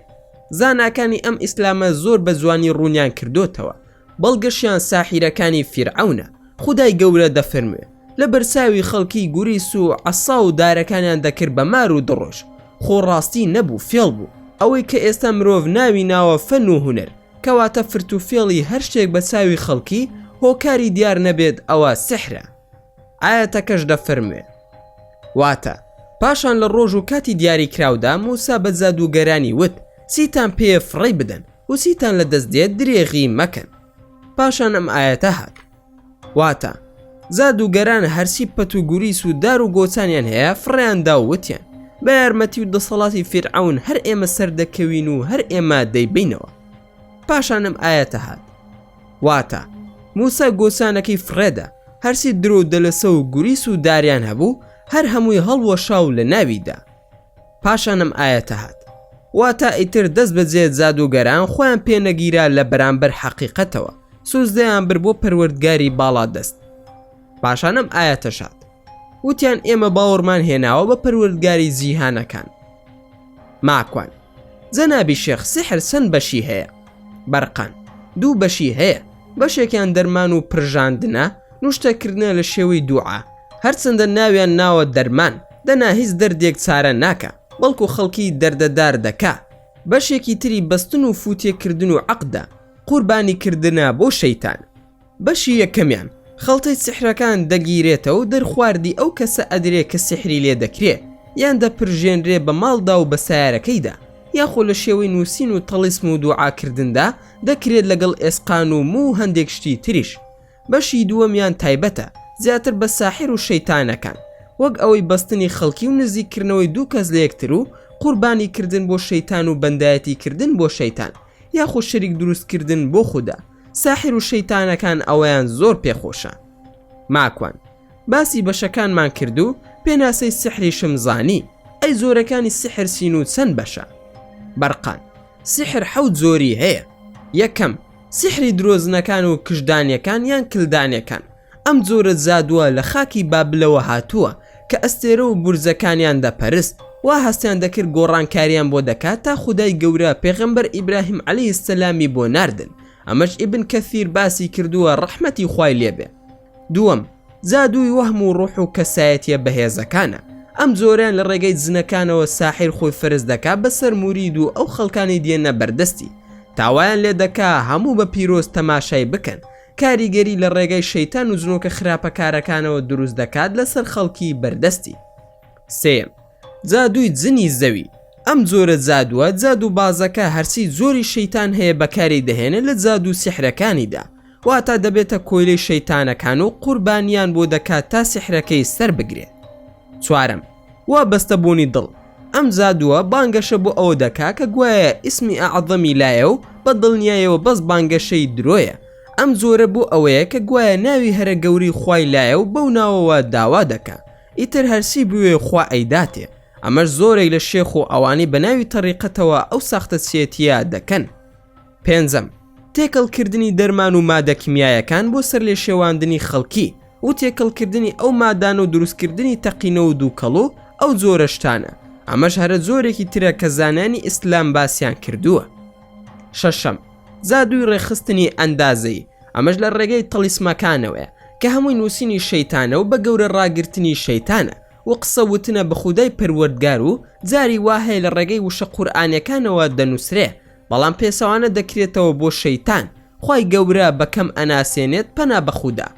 زاناکانی ئەم ئیسلامە زۆر بە جوانی ڕوونیان کردوتەوە، بەڵگەشیان ساحیرەکانی فیرعەونە. خودای گەورە دەفەرموێ لە بەرساوی خەڵکی گوریس و عەسا و دارەکانیان دەکرد بە مار و دڕۆژ، خۆڕاستی نەبوو فێڵ بوو. ئەوەی کە ئێستا مرۆڤ ناوی ناوە فەن و هونەر، کەواتە فرت و فێڵی هەر شتێک بە چاوی خەڵکی هۆکاری دیار نەبێت ئەوە سحرە. ئاەتەکەش دەفەرموێ واتە پاشان لە ڕۆژ و کاتی دیاری کراودا موسا بە جادوگەرانی وت سیتان پێ فڕی بدەن و سیتان لە دەست دێت درێغی مەکەن. پاشان ئەم ئاەتە هات واتە جادوگەران هەرسی پەت و گوریس و دار و گۆچانیان هەیە فڕیاندا و وتیان بە یارمەتی و دەسەڵاتی فیرعەون هەر ئێمە سەردەکەوین و هەر ئێمە دەیبینەوە. پاشان ئەم ئاەتە هات واتە موسا گۆچانەکەی فڕێدا هەرسی درۆ دەلەسە و گوریس و داریان هەبوو، هەر هەمووی هەڵوەشاو لە ناویدا. پاشانم ئایەتە هات واتە ئیتر دەست بەجێ جادوگەران خۆیان پێنەگیرا لە بەرامبەر حەقیقەتەوە، سوزدەیان بر بۆ پەروەردگاری باڵا دەست. پاشانم ئایەتە شات وتیان ئێمە باوەڕمان هێناوە بە پەروەردگاری جیهانەکان. ماکوان جەنابی شێخ سحر چەند بەشی هەیە؟ بەرقان 2 بەشی هەیە. بەشێکیان دەرمان و پرژاندنە، نوشتەکردنە لە شێوەی دوعا، هەرچەندە ناویان ناوە دەرمان، دەنا هیچ دەردێک چارە ناکە بەڵکو خەڵکی دەردەدار دەکا. بەشێکی تری بەستن و فوتێکردن و عەقدە، قوربانی کردنە بۆ شەیتان. بەشی یەکەمیان خەڵتەی سحرەکان دەگیرێتەوە و دەرخواردی ئەو کەسە ئەدرێ کە سحری لێ دەکرێ، یان دەپرژێنرێ بە ماڵدا و بە سایارەکەیدا، یاخۆ لە شێوەی نووسین و تەڵیسم و دوعاکردندا دەکرێت لەگەڵ ئێسقان و مو و هەندێک شتی تریش. بەشی دووەمیان تایبەتە زیاتر بە ساحر و شەیتانەکان، وەک ئەوەی بەستنی خەڵکی و نزیکردنەوەی 2 کەس لە یەکتر و قوربانی کردن بۆ شەیتان و بەندایەتی کردن بۆ شەیتان، یاخۆ شەریک دروستکردن بۆ خودا. ساحر و شەیتانەکان ئەوەیان زۆر پێخۆشە. ماکوان باسی بەشەکانمان کردو، پێناسەی سحریشم زانی. ئەی زۆرەکانی سحر سین و چەند بەشە؟ بەرقان سحر 7 زۆری هەیە. یەکەم سحری درۆزنەکان و کشدانیەکان یان کلدانیەکان. ئەم جۆرە زادووە لە خاکی بابلەوە هاتووە کە ئەستێرە و بورزەکانیان دەپەرست، وا هەستیان دەکرد گۆڕانکاریان بۆ دەکات تا خودای گەورە پێغەمبەر ئیبراهیم عەلەیهی السەلامی بۆ ناردن. ئەمەش ئیبن کەثیر باسی کردووە ڕەحمەتی خوای لێبێ. دووەم زادووی وەهم و ڕوح و کەسایەتیە بەهێزەکانە. ئەم جۆریان لە ڕێگەی جنەکانەوە ساحر خۆی فەرز دەکات بەسەر مورید و ئەو خەڵکانی دێنە بەردەستی، تاوایان لێ دەکا هەموو بە پیرۆز تەماشای بکەن. کاریگەری لە ڕێگەی شەیتان و جنۆکە خراپەکارەکانەوە دروست دەکات لەسەر خەڵکی بەردەستی. سێم جادووی جنی زەوی. ئەم جۆرە جادووە جادو بازەکە هەرسی زۆری شەیتان هەیە بەکاری دەهێنێت لە جادو سحرەکانیدا، واتە دەبێتە کۆیلەی شەیتانەکان و قوربانیان بۆ دەکات تا سحرەکەی سەر بگرێت. چوارەم وا بەستەبوونی دڵ. ئەم جادووە بانگەشە بۆ ئەوە دەکا کە گوایە ئیسمی ئەعەظەمی لایە و بە دڵنیایەوە بەس بانگەشەی درۆیە. ئەم جۆرە بۆ ئەوەیە کە گوایە ناوی هەرە گەوری خوای لایە و بەو ناوەوە داوا دەکا، ئیتر هەرسی بوێ خوا ئەیداتێ. ئەمەش زۆرێک لە شێخ و ئەوانی بە ناوی تەریقەتەوە ئەو ساختە سێتیە دەکەن. پێنجەم تێکەڵکردنی دەرمان و مادە کیمیایەکان بۆ سەر لێ شێواندنی خەڵکی و تێکەڵکردنی ئەو مادان و دروستکردنی تەقینە و دووکەڵ و ئەو جۆرە شتانە. ئەمەش هەرە زۆرێکی ترە کە زانانی ئیسلام باسییان کردووە. شەشەم زادووی ڕێخستنی ئەندازەی. ئەمەش لە ڕێگەی تەلیسمەکانەوەیە کە هەمووی نووسینی شەیتانە و بە گەورە ڕاگررتنی شەیتانە و قسە وتنە بە خودای پەروەردگار و جاری واهەیە لە ڕێگەی وشە قورئانیەکانەوە دەنووسرێ، بەڵام پێسەوانە دەکرێتەوە بۆ شەیتان، خوای گەورە بەکەم ئەناسێنێت پەنا بە خودا.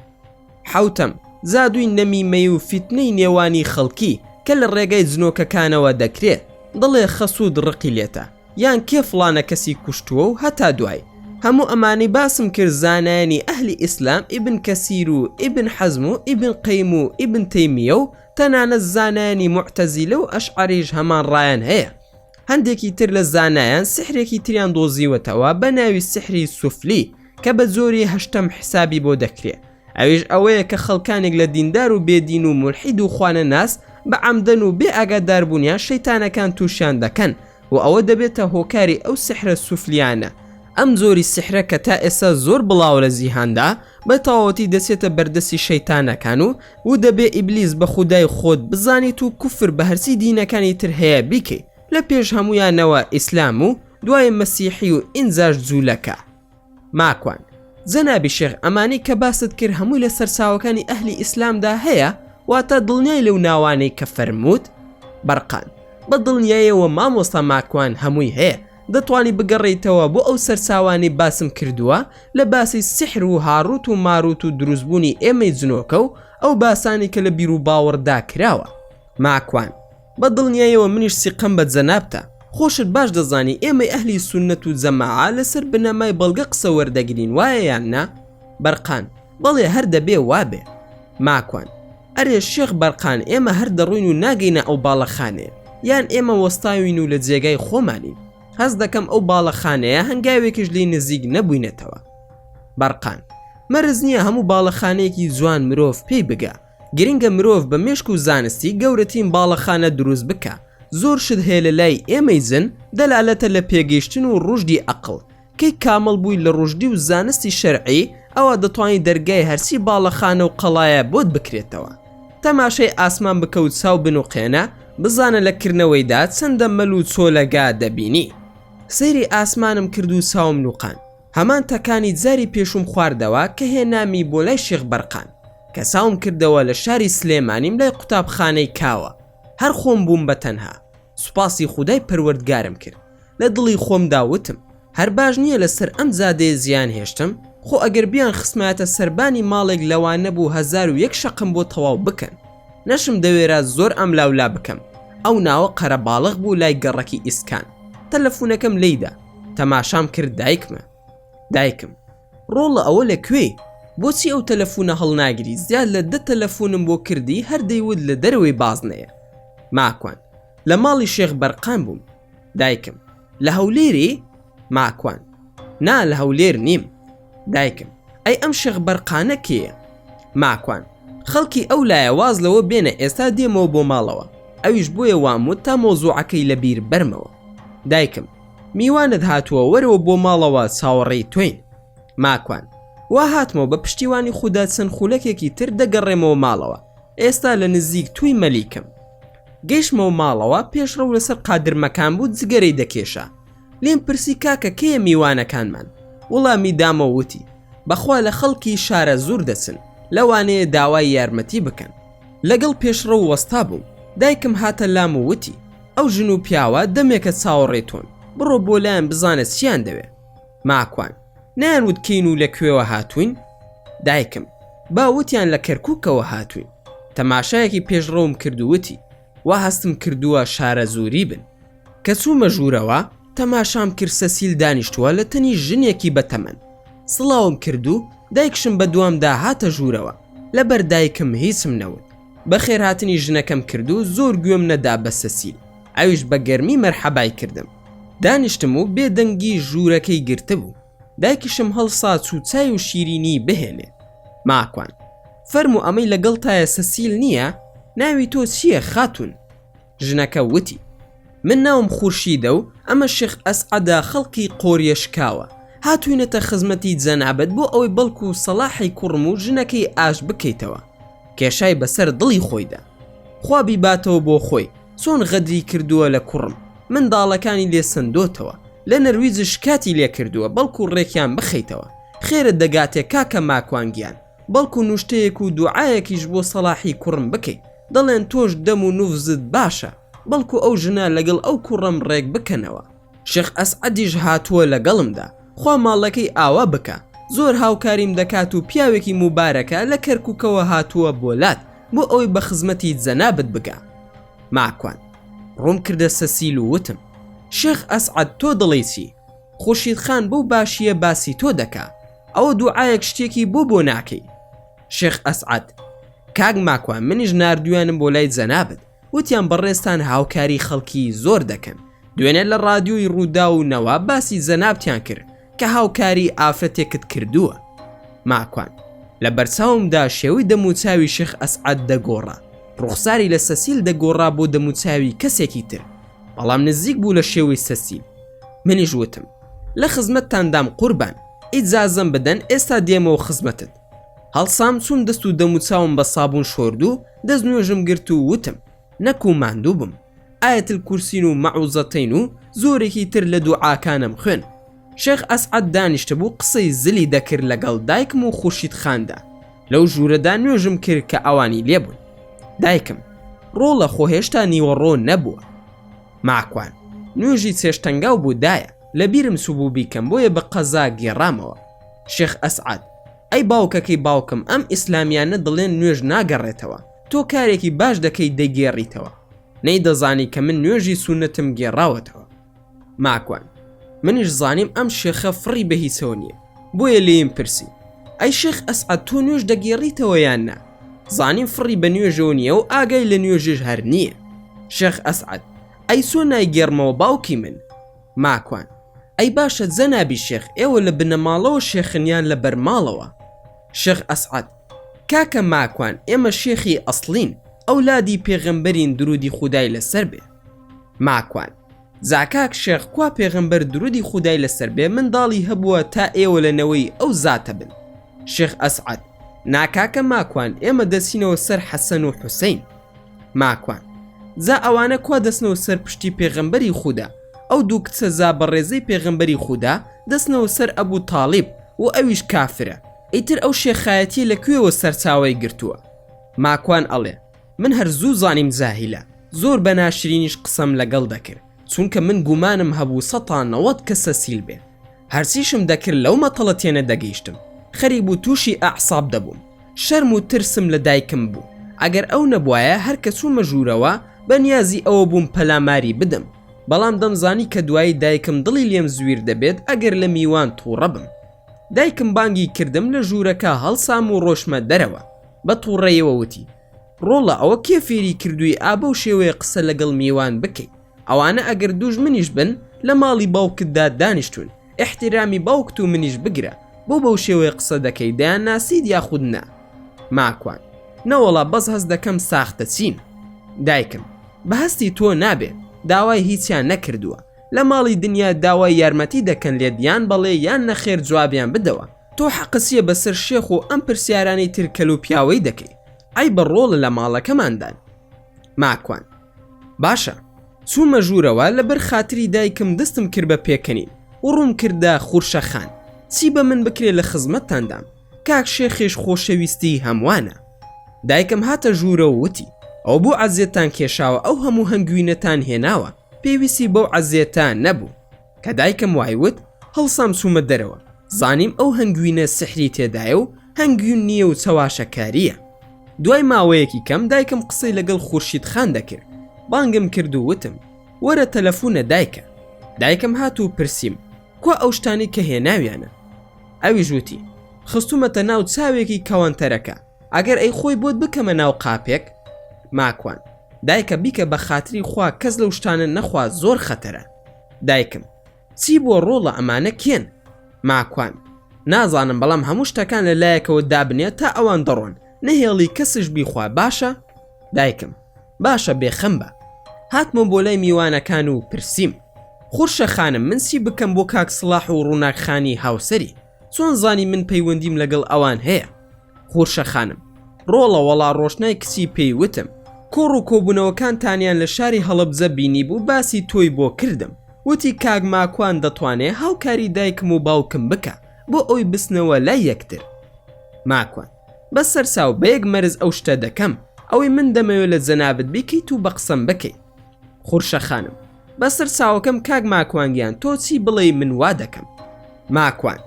حوتەم زادووی نەمیمەی و فیتنەی نێوانی خەڵکی کە لە ڕێگەی جنۆکەکانەوە دەکرێت، دڵێ خەسوود ڕقی لێتە یان کێ فڵانە کەسی کوشتووە و هەتا دوای. هەموو ئەمانەی باسم کرد زانایانی ئەهلی ئیسلام ئیبن کەسیر و ئیبن حەزم و ئیبن قەیم و ئیبن تەیمیە و تەنانەت زانایانی موعتەزیلە و ئەشعەریش هەمان ڕایان هەیە. هەندێکی تر لە زانایان سحرێکی تریان دۆزیوەتەوە بە ناوی سحری سوفلی کە بە زۆری 8ەم حسابی بۆ دەکرێت. ئەویش ئەوەیە کە خەڵکانێک لە دیندار و بێدین و مولحید و خوانە ناس بە عەمدەن و بێ ئاگاداربوونیان شەیتانەکان تووشیان دەکەن و ئەوە دەبێتە هۆکاری ئەو سحرە سوفلیانە. ئەم زۆری سحرە کە تا ئێستا زۆر بڵاو لە جیهاندا بە تەواوەتی دەچێتە بەردەستی شەیتانەکان و دەبێ ئیبلیس بە خودای خۆت بزانیت و کوفر بە هەرسی دینەکانی تر هەیە بیکەیت، لە پێش هەمویانەوە ئیسلام و دوای مەسیحی و ئینجاش جوولەکە. ماکوان جەنابی شێخ ئەمانی کە باست کرد هەمووی لە سەرچاوەکانی ئەهلی ئیسلامدا هەیە، واتە دڵنیای لەو ناوانەی کە فەرمووت؟ بەرقان بە دڵنیایەوە مامۆستا ماکوان هەمووی هەیە. دەتوانی بگەڕێیتەوە بۆ ئەو سەرچاوانی باسم کردووە لە باسی سحر و هاڕوت و ماروت و دروستبوونی ئێمەی جنۆکە و ئەو باسانی کە لە بیر و باوەڕدا کراوە. ماکوان بە دڵنیایەوە منیش سیقەم بە جەنابتە، خۆشت باش دەزانی ئێمەی ئەهلی سونەت و جەماعە لەسەر بنەمای بەڵگە قسە وەردەگرین، وایە یان نا؟ بەرقان بەڵێ هەر دەبێ وابێ. ماکوان ئەرێ شێخ بەرقان ئێمە هەر دەڕوین و ناگەینە ئەو باڵەخانەیە، یان ئێمە وەستاوین و لە جێگای خۆمانین. هەز دەکەم ئەو باڵەخانەیە هەنگاوێکیش لێی نزیک نەبووینەتەوە. بەرقان مەرز نییە هەموو باڵەخانەیەکی جوان مرۆڤ پێی بگە، گرینگە مرۆڤ بە مێشک و زانستی گەورەترین باڵەخانە دروست بکە. زۆر شت هەیە لە لای ئێمەی زن دەلالەتە لە پێگەیشتن و ڕوشدی عەقڵ. کەی کامەڵ بووی لە ڕوشدی و زانستی شەرعی ئەوە دەتوانێت دەرگای هەرسی باڵەخانە و قەڵایە بۆت بکرێتەوە. تەماشای ئاسمان بکە و چاو بنوقێنە، بزانە لە کردنەوەیدا چەندە مەل و چۆلەگا دەبینی. سەیری ئاسمانم کرد و چاوم نوقان. هەمان تەکانی جاری پێشوم خواردەوە کە هێنامی بۆ لای شێخ بەرقان کە چاوم کردەوە لە شاری سلێمانیم لای قوتابخانەی کاوە. هەر خۆم بووم بە تەنها. سوپاسی خودای پەروەردگارم کرد. لە دڵی خۆمدا وتم هەر باش نییە لەسەر ئەم زادەیە زیان هێشتم، خۆ ئەگەر بیان خسمایەتە سەربانی ماڵێک لەوان نەبوو 1001 شەقم بۆ تەواو بکەن. نەشم دەوێرە زۆر ئەم لاولا بکەم. ئەو ناوە قەرە باڵغ بوو لای گەڕەکی ئیسکان. تەلەفونەکەم لێیدا. تەماشام کرد دایکمە. دایکم ڕۆڵە ئەوە لەکوێ؟ بۆچی ئەو تەلەفونە هەڵناگری؟ زیاد لە 10 تەلەفونم بۆ کردی هەر دەیوت لە دەرەوەی بازنەیە. ماکوان لە ماڵی شێخ بەرقان بووم. دایکم لە هەولێری؟ ماکوان نا لە هەولێر نیم. دایکم ئەی ئەم شێخ بەرقانە کێیە؟ ماکوان خەڵکی ئەو لایە واز لەوە بێنە ئێستا دێمەوە بۆ ماڵەوە. ئەویش بۆیە واموت تا مۆزوعەکەی لەبیر بەرمەوە. دایکم میوانت هاتووە وەرەوە بۆ ماڵەوە چاوەڕێی توین. ماکوان وا هاتمەوە بە پشتیوانی خودا چەند خولەکێکی تر دەگەڕێمەوە ماڵەوە. ئێستا لە نزیک توی مەلیکم. گەیشتمەوە ماڵەوە پێشڕەو لەسەر قادرمەکان بوو جگەرەی دەکێشا. لێم پرسی کاکە کێیە میوانەکانمان؟ وەڵامی دامە وتی بەخوا لە خەڵکی شارە زوور دەچن، لەوانەیە داوای یارمەتی بکەن. لەگەڵ پێشڕەو وەستا بووم. دایکم هاتە لام و وتی ئەو ژن و پیاوە دەمێکە چاوەڕێتۆن، بڕۆ بۆ لایەن بزانێت چیان دەوێ. ماکوان نایانوت کەین و لەکوێوە هاتوین؟ دایکم باوتیان لە کەرکووکەوە هاتوین. تەماشایەکی پێشڕەوم کرد و وتی وا هەستم کردووە شارە زووری بن. کە چوومە ژوورەوە تەماشام کرد سەسیل دانیشتووە لە تەنی ژنێکی بەتەمەن. سڵاوم کرد و دایکشم بە دوامدا هاتە ژوورەوە. لەبەر دایکم هیچم نەوت. بەخێر هاتنی ژنەکەم کرد و زۆر گوێم نەدا بە سەسیل. ئەویش بە گەرمی مەرحەبای کردم. دانیشتم و بێدەنگی ژوورەکەی گرتە بوو. دایکیشم هەڵسا چوچای و شیرینی بهێنێ. ماکوان فەرموو ئەمەی لەگەڵ تایە سەسیل نییە؟ ناوی تۆ چییە خاتون؟ ژنەکە وتی من ناوم خورشیدە و ئەمە شێخ ئەسعەدە خەڵکی قۆریەشکاوە. هاتوینەتە خزمەتی جەنابەت بۆ ئەوەی بەڵکو و سەلاحی کوڕم و ژنەکەی ئاش بکەیتەوە. کێشای بەسەر دڵی خۆیدا. خوا بیباتەوە بۆ خۆی چۆن غەدری کردووە لە کوڕم. منداڵەکانی لێ سندۆتەوە، لە نەرویج شکاتی لێ کردووە بەڵکو ڕێکیان بخەیتەوە. خێرت دەگاتێ کاکە ماکوانگیان، بەڵکو نوشتەیەک و دوعایەکیش بۆ سەلاحی کوڕم بکەیت. دەڵێن تۆش دەم و نوفزت باشە، بەڵکو ئەو ژنە لەگەڵ ئەو کوڕم ڕێک بکەنەوە. شێخ ئەسعەدیش هاتووە لەگەڵمدا. خوا ماڵەکەی ئاوا بکە. زۆر هاوکاریم دەکات و پیاوێکی موبارەکە لە کەرکووکەوە هاتووە بۆلات بۆ ئەوەی بە خزمەتی جەنابەت بگا. ماکوان ڕووم کردە سەسیل و وتم شێخ ئەسعەد تۆ دڵی چی؟ خورشید خان بەو باشیە باسی تۆ دەکا. ئەوە دوعایەک شتێکی بۆ ناکەی. شێخ ئەسعەد کاک ماکوان منیش ناردویانم بۆ لای جەنابەت. وتیان بەڕێستان هاوکاری خەڵکی زۆر دەکەن. دوێنێ لە ڕادیۆی ڕوودا و نەوە باسی جەنابتیان کرد کە هاوکاری ئافرەتێکت کردووە. ماکوان لە بەرچاومدا شێوەی دەموچاوی شێخ ئەسعەد دەگۆڕا. ڕوخساری لە سەسیل دەگۆڕا بۆ دەموچاوی کەسێکی تر، بەڵام نزیک بوو لە شێوەی سەسیل. منیش وتم لە خزمەتتاندام قوربان، ئیجازەم بدەن ئێستا دێمەوە خزمەتت. هەڵسام چوون دەست و دەموچاوم بە سابوون شۆرد و دەست نوێژم گرت و وتم نەکو ماندوو بم. ئایەتل کورسین و مەعوزەتەین و زۆرێکی تر لە دوعاکانم خوێن. شێخ ئەسعەد دانیشتە بوو قسەی زلی دەکرد لەگەڵ دایکم و خورشید خاندا. لەو ژوورەدا نوێژم کرد کە ئەوانی لێبوون. دایکم ڕۆڵە خۆ هێشتا نیوەڕۆ نەبووە. ماکوان نوێژی چێشتەنگاو بوو دایە، لە بیرم سوبوو بیکەم بۆیە بە قەزا گێڕامەوە. شێخ ئەسعەد ئەی باوکەکەی باوکم ئەم ئیسلامیانە دڵێن نوێژ ناگەڕێتەوە، تۆ کارێکی باش دەکەی دەیگێڕیتەوە. نەی دەزانی کە من نوێژی سونەتم گێڕاوەتەوە. ماکوان منیش زانیم ئەم شێخە فڕی بە هیچەوە نییە، بۆیە لێم پرسی ئەی شێخ ئەسعەد تۆ نوێژ دەگێڕیتەوە یان نا؟ زانیم فڕی بە نوێژەوە نییە و ئاگای لە نوێژش هەر نییە. شێخ ئەسعەد ئەی سۆ نایگێڕمەوە باوکی من. ماکوان ئەی باشە جەنابی شێخ ئێوە لە بنەماڵەوە شێخنیان لە بەرماڵەوە. شێخ ئەسعەد کاکە ماکوان ئێمە شێخی ئەسڵین ئەولادی پێغەمبەرین درودی خودای لەسەر بێ. ماکوان: زاکاک شێخ کوا پێغەمبەر درودی خودای لەسەر بێ منداڵی هەبووە تا ئێوە لەنەوەی ئەو زاتە بن. شێخ ئەسعەد: ناکاکە ماکوان ئێمە دەسینەوە سەر حەسەن و حوسەین. ماکوان: زا ئەوانە کوا دەستنەوە سەر پشتی پێغەمبەری خودا، ئەو دوو کچە زا بەڕێزەی پێغەمبەری خودا دەستنەوە سەر ئەبوو تاڵیب و ئەویش کافرە، ئیتر ئەو شێخایەتی لەکوێوە سەرچاوی گرتووە. ماکوان ئەڵێ: من هەر زوو زانیم زاهیلە، زۆر بە ناشرینیش قسەم لەگەڵ دەکرد، چونکە من گومانم هەبوو 190 کەسە سیل بێ، هەرچیشم دەکرد لەو مەتەڵە تێنە دەگەیشتم، خەریب و تووشی ئەعساب دەبووم، شەرم و ترسم لە دایکم بوو، ئەگەر ئەو نەبوایە هەر کە چوومە ژوورەوە بەنیازی ئەوە بووم پەلاماری بدەم، بەڵام دەمزانی کە دوایی دایکم دڵی لێم زویر دەبێت ئەگەر لە میوان تووڕە بم. دایکم بانگی کردم لە ژوورەکە هەڵسام و ڕۆشمە دەرەوە، بە تووڕێیەوە وتی: ڕۆڵە ئەوە کێ فێری کردووی ئابە و شێوەیە قسە لەگەڵ میوان بکەیت؟ ئەوانە ئەگەر دوژمنیش بن لە ماڵی باوکتدا دانیشتون، احتیرامی باوکت و منیش بگرە، بۆ بەو شێوەیە قسە دەکەی دایان ناسید یاخود نا. ماکوان: نەوەڵا بەس هەست دەکەم ساختە چین. دایکم: بە هەستی تۆ نابێت، داوای هیچیان نەکردووە، لە ماڵی دنیا داوای یارمەتی دەکەن لێت یان بەڵێ یان نەخێر جوابیان بدەوە، تۆ حەقسیە بەسەر شێخ و ئەم پرسیارانی تر کەل و پیاوەی دەکەی، ئای بەڕۆڵە لە ماڵەکەماندان. ماکوان: باشە، چوومە ژوورەوە لەبەر خاتری دایکم دەستم کرد بە پێکەنین و ڕووم کردە خوورشەخان، چی بە من بکرێ لە خزمەتتاندام، کاک شێخێش خۆشەویستی هەمووانە. دایکم هاتە ژوورە و وتی: ئەو بۆ عەزیێتان کێشاوە، ئەو هەموو هەنگوینەتان هێناوە، پێویستی بەو عەزیێتان نەبوو. کە دایکم وایوت هەڵسام چوومە دەرەوە، زانیم ئەو هەنگوینە سحری تێدایە و هەنگوین نییە و چەواشەکاریە. دوای ماوەیەکی کەم دایکم قسەی لەگەڵ خورشید خان دەکرد، بانگم کرد و وتم: وەرە تەلەفونە دایکە. دایکم هات و پرسییم: کوا ئەو شتانی کە هێناویانە؟ ئەویش وتی: خستومەتە ناو چاوێکی کەوانتەرەکە، ئەگەر ئەی خۆی بۆت بکەمە ناو قاپێک. ماکوان: دایکە بیکە بە خاتری خوا، کەس لەو شتانە نەخوا، زۆر خەتەرە. دایکم: چی بۆ ڕۆڵە ئەمانە کێن؟ ماکوان: نازانم، بەڵام هەموو شتەکان لە لایەکەوە دابنێت تا ئەوان دەڕۆن، نەهێڵی کەسش بیخوا، باشە؟ دایکم: باشە، بێخەم بە. هاتمە بۆ لای میوانەکان و پرسییم: خورشە خانم، من چی بکەم بۆ کاک سڵاح و ڕووناکخانی هاوسەری؟ چۆن زانی من پەیوەندیم لەگەڵ ئەوان هەیە؟ خورشە خانم: ڕۆڵە وەڵا ڕۆشنای کچی پێیوتم، کۆڕ و کۆبوونەوەکانتانیان لە شاری هەڵەبجە بینی بوو، باسی تۆی بۆ کردم، وتی کاک ماکوان دەتوانێت هاوکاری دایکم و باوکم بکە بۆ ئەوی بسنەوە لای یەکتر. ماکوان: بەسەر ساو بەیەک مەرز ئەو شتە دەکەم، ئەوەی من دەمەوێت لە جەنابەت بیکەیت و بە قسەم بکەیت. خورشە خانم: بەسەر ساوەکەم کاک ماکوانگیان، تۆ چی بڵێ من وا دەکەم. ماکوان: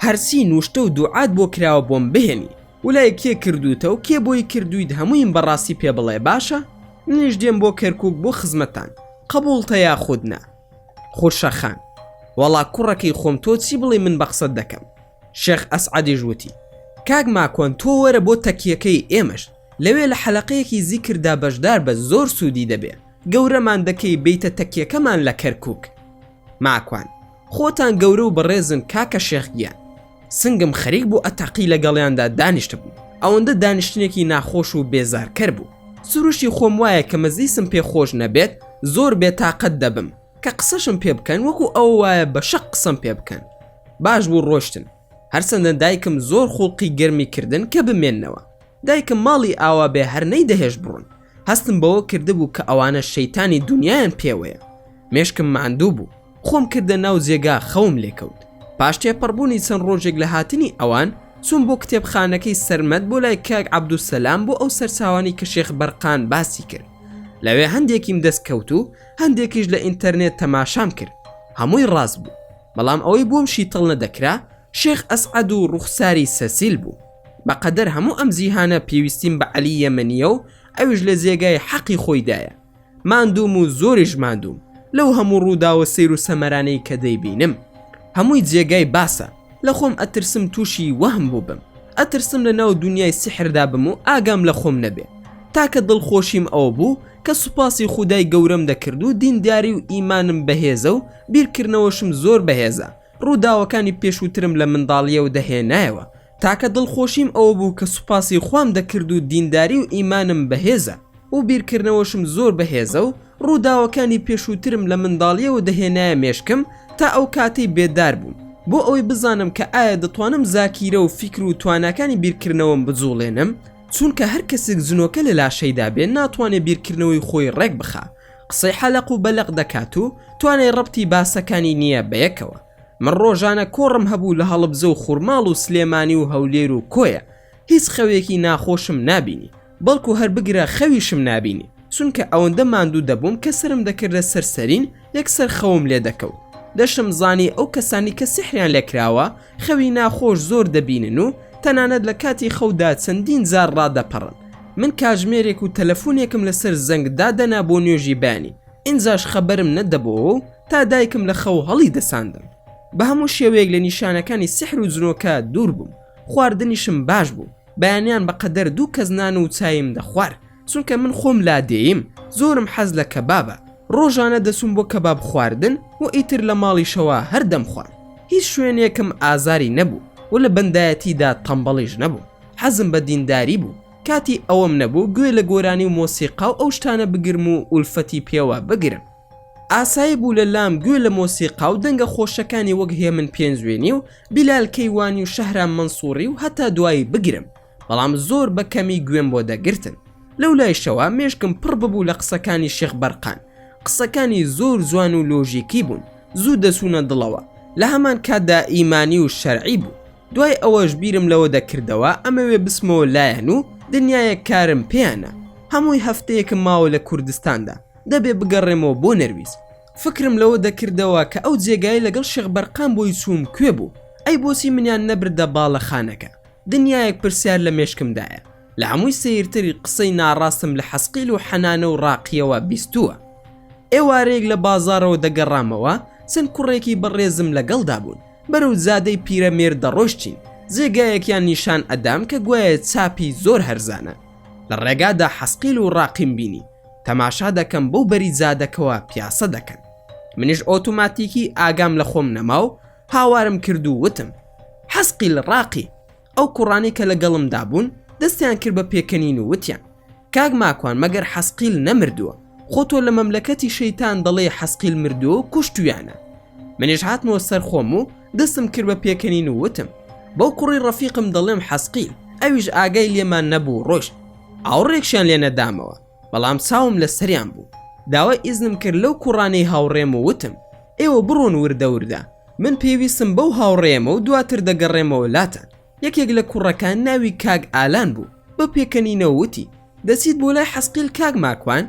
هەرچی نوشتە و دوعات بۆ کراوە بۆم بهێنی، ولای کێ کردوتە و کێ بۆی کردویت هەموویم بەڕاستی پێ بڵێ، باشە؟ منیش دێم بۆ کەرکووک بۆ خزمەتان، قبوڵتە یا خودنا. خورشە خان: وەڵا کوڕەکەی خۆم، تۆ چی بڵێ من بە قسەت دەکەم. شێخ ئەسعەدیش وتی: کاک ماکوان، تۆ وەرە بۆ تەکیەکەی ئێمەش، لەوێ لە حەلەقەیەکی زیکردا بەشدار بە، زۆر سوودی دەبێ، گەورەمان دەکەی بیتە تەکیەکەمان لە کەرکووک. ماکوان: خۆتان گەورە و بەڕێزن کاکە شێخگیان، سنگم خەریک بوو ئەتەقی لەگەڵیاندا دانیشت بوو، ئەوەندە دانیشتنێکی ناخۆش و بێزارکەر بوو، سروشی خۆم وایە کە مەزیسم پێخۆش نەبێت زۆر بێتاقەت دەبم، کە قسەشم پێ بکەن وەکو ئەو وایە بە شەق قسەم پێ بکەن. باش بوو ڕۆشتن، هەرچەندە دایکم زۆر خوڵقی گەرمی کردن کە بمێننەوە، دایکم ماڵی ئاوا بێ هەرنەی دەهێش بڕون، هەستم بەوە کردبوو کە ئەوانە شەیتانی دنیایان پێوەیە. مێشکم ماندوو بوو، خۆم کردە ناو جێگا خەوم لێکەوت. پاش تێپەڕبوونی چەند ڕۆژێک لە هاتنی ئەوان چوون بۆ کتێبخانەکەی سەرمەد بۆ لای کاک عەبدوسەلام بۆ ئەو سەرچاوانی کە شێخ بەرقان باسی کرد. لەوێ هەندێکیم دەست کەوت و هەندێکیش لە ئینتەرنێت تەماشام کرد، هەمووی ڕاست بوو، بەڵام ئەوەی بۆم شیتڵ نەدەکرا شێخ ئەسعەد و ڕوخساری سەسیل بوو. بەقەدەر هەموو ئەم جیهانە پێویستیم بە عەلی یەمەنیە و ئەویش لە جێگای حەقی خۆیدایە. ماندووم و زۆریش ماندووم لەو هەموو ڕووداوە سەیر و سەمەرانەی کە دەیبینم، هەمووی جێگای باسە، لە خۆم ئەترسم تووشی وەهم بوو بم، ئەترسم لە ناو دنیای سحردا بم و ئاگام لە خۆم نەبێ، تاکە دڵخۆشیم ئەوە بوو کە سوپاسی خودای گەورەم دەکرد و دینداری و ئیمانم بەهێزە و بیرکردنەوەشم زۆر بەهێزە، ڕووداوەکانی پێشووترم لە منداڵیەوە دەهێنایەوە، تاکە دڵخۆشیم ئەوە بوو کە سوپاسی خوام دەکرد و دینداری و ئیمانم بەهێزە و بیرکردنەوەشم زۆر بەهێزە و ڕووداوەکانی پێشووترم لە منداڵیەوە دەهێنایە مێشکم تا ئەو کاتەی بێدار بووم بۆ ئەوەی بزانم کە ئایا دەتوانم زاکیرە و فیکر و تواناکانی بیرکردنەوەم بجوڵێنم، چونکە هەر کەسێک زنۆکە لە لاشەیدا بێت ناتوانێت بیرکردنەوەی خۆی ڕێک بخا، قسەی حەلق و بەلق دەکات و توانای ڕەبتی باسەکانی نییە بەیەکەوە. من ڕۆژانە کۆڕم هەبوو لە هەڵبجە و خوورماڵ و سلێمانی و هەولێر و کۆیە، هیچ خەوێکی ناخۆشم نابینی، بەڵکو هەر بگرە خەویشم نابینی، چونکە ئەوەندە ماندوو دەبووم کە سرم دەکردە سەرسەرین یەکسەر خەوم لێ دەکەوت. دەشم زانی ئەو کەسانی کە سحریان لێکراوە خەوی ناخۆش زۆر دەبینن و تەنانەت لە کاتی خەودا چەندین جار ڕادەپەڕن. من کاژمێرێک و تەلەفۆنێکم لەسەر زەنگدا دەنا بۆ نوێژی بانی، ئینجاش خەبەرم نەدەبەوە و تا دایکم لە خەو هەڵی دەساندم. بە هەموو شێوەیەک لە نیشانەکانی سحر و جنۆکە دوور بووم. خواردنیشم باش بوو، بەیانیان بەقەدەر دوو کەس نان و چایم دەخوارد، چونکە من خۆم لادێیم، زۆرم حەز لە کەبابە، ڕۆژانە دەسوم بۆ کەباب خواردن و ئیتر لە ماڵیشەوە هەردەم خوارد. هیچ شوێنێکم ئازاری نەبوو و لە بەندایەتیدا تەمبەڵیش نەبوو. حەزم بە دینداری بوو، کاتی ئەوەم نەبوو گوێ لە گۆرانی و مۆسیقا و ئەو شتانە بگرم و ئولفەتی پێوە بگرم. ئاسایی بوو لە لام گوێ لە مۆسیقا و دەنگە خۆشەکانی وەک هێمن پێنجوێنی و بیلال کەیوانی و شەهرام منسووری و هەتا دوایی بگرم، بەڵام زۆر بە کەمی گوێم بۆ دەگرتن. لەو لایشەوە مێشکم پڕ ببوو لە قسەکانی شێخ بەرقان. قسەکانی زۆر جوان و لۆژیکی بوون، زوو دەسوونە دڵەوە، لە هەمان کاتدا ئیمانی و شەرعی بوو. دوای ئەوەش بیرم لەوە دەکردەوە ئەمەوێ بسمەوە لایەن و دنیایە کارم پێیانە. هەمووی هەفتەیەکم ماوە لە کوردستاندا، دەبێ بگەڕێمەوە بۆ نەرویز. فکرم لەوە دەکردەوە کە ئەو جێگای لەگەڵ شێخ بەرقان بۆی چووم کوێ بوو، ئەی بۆچی منیان نەبردە باڵەخانەکە. دنیایەک پرسیار لە مێشکمدایە، لە هەمووی سەیرتری قسەی ناڕاستم لە حەسقیل و حەنانە و ڕاقیەوە بیستووە. ئێوارەیەک لە بازارەوە دەگەڕامەوە، چەند کوڕێکی بەڕێزم لەگەڵدا بوون، بەرەو زادەی پیرەمێر دەڕۆشتین. جێگایەکیان نیشان ئەدام کە گوایە چاپی زۆر هەرزانە. لە ڕێگادا حەسقیل و ڕاقیم بینی، تەماشا دەکەم بەو بەری زادەکەوە پیاسە دەکەن. منیش ئۆتۆماتیکی ئاگام لە خۆم نەما و هاوارم کرد و وتم: حەسقیل ڕاقی. ئەو کوڕانی کە لەگەڵمدا بوون دەستیان کرد بە پێکەنین و وتیان: کاک ماکوان مەگەر حەسقیل نەمردووە، خۆتۆ لە مەملەکەتی شەیتان دەڵێ حەسقیل مردووە و کوشتویانە. منیش هاتمەوە سەر خۆم و دەستم کرد بە پێکەنین و وتم: بەو کوڕی ڕەفیقم دەڵێم حەسقیل، ئەویش ئاگای لێمان نەبوو ڕۆیشت. ئاوڕێکشیان لێ نەدامەوە، بەڵام چاوم لە سەریان بوو. داوای ئیزنم کرد لەو کوڕانەی هاوڕێم و وتم: ئێوە بڕۆن وردە وردە، من پێویستم بەو هاوڕێمە و دواتر دەگەڕێمەوە لاتان. یەکێک لە کوڕەکان ناوی کاگ ئالان بوو، بە پێکەنینەوە وتی: دەچیت بۆ لای حەسقیل کاگ ماکوان؟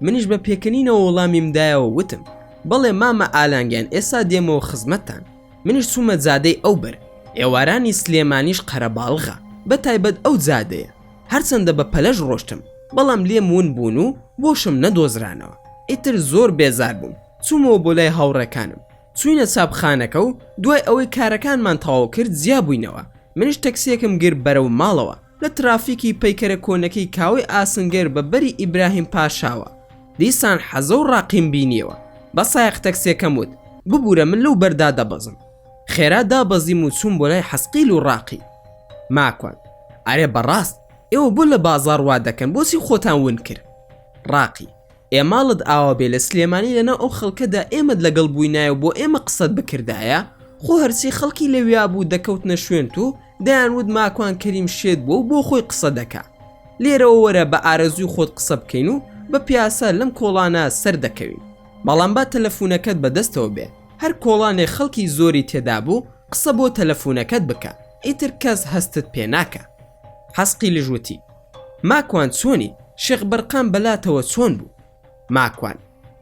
منیش بە پێکەنینەوە وەڵامیمدایەوە وتم: بەڵێ مامە ئالانگیان، ئێستا دێمەوە خزمەتتان. منیش چوومە جادەی ئەو بەر، ئێوارانی سلێمانیش قەرەباڵغا، بە تایبەت ئەو جادەیە. هەرچەندە بە پەلەش ڕۆشتم، بەڵام لێم ون بوون و بۆشم نەدۆزرانەوە. ئیتر زۆر بێزار بووم، چوومەوە بۆ لای هاوڕەکانم. چوینە چاپخانەکە و دوای ئەوەی کارەکانمان تەواو کرد زیا بووینەوە. منیش تەکسیەکم گرت بەرەو ماڵەوە، لە ترافیکی پەیکەرە کۆنەکەی کاوەی ئاسنگەر بە بەری ئیبراهیم پاشاوە. دیسان حەزە و ڕاقیم بینیەوە. بە سایق تەکسیەکەم وت: ببوورە من لەو بەردا دەبەزم. خێرا دابەزیم و چوون بۆ لای حەسقیل و ڕاقی. ماکوان: ئارێ بەڕاست ئێوە بۆ لە بازار وا دەکەن، بۆچی خۆتان ون کرد؟ ڕاقی: ئێماڵت ئاوا بێ لە سلێمانی لەناو ئەو خەڵکەدا ئێمەت لەگەڵ بووینایە بۆ ئێمە قسەت بکردایە، خۆ هەرچی خەڵکی لەویا بوو دەکەوتنە شوێن و دەیانوت ماکوان کەریم شێت بوو بۆ خۆی قسە دەکا. لێرەوە وەرە بە ئارەزوی خۆت قسە بکەین و بە پیاسە لەم کۆڵانە سەر دەکەوین. بەڵام با تەلەفونەکەت بەدەستەوە بێ، هەر کۆڵانێ خەڵکی زۆری تێدا بوو قسە بۆ تەلەفونەکەت بکە، ئیتر کەس هەستت پێ ناکە. حەسقیل ژووتی: ماکوان چۆنی؟ شێخ بەرقان بەلاتەوە چۆن بوو؟ ماکوان: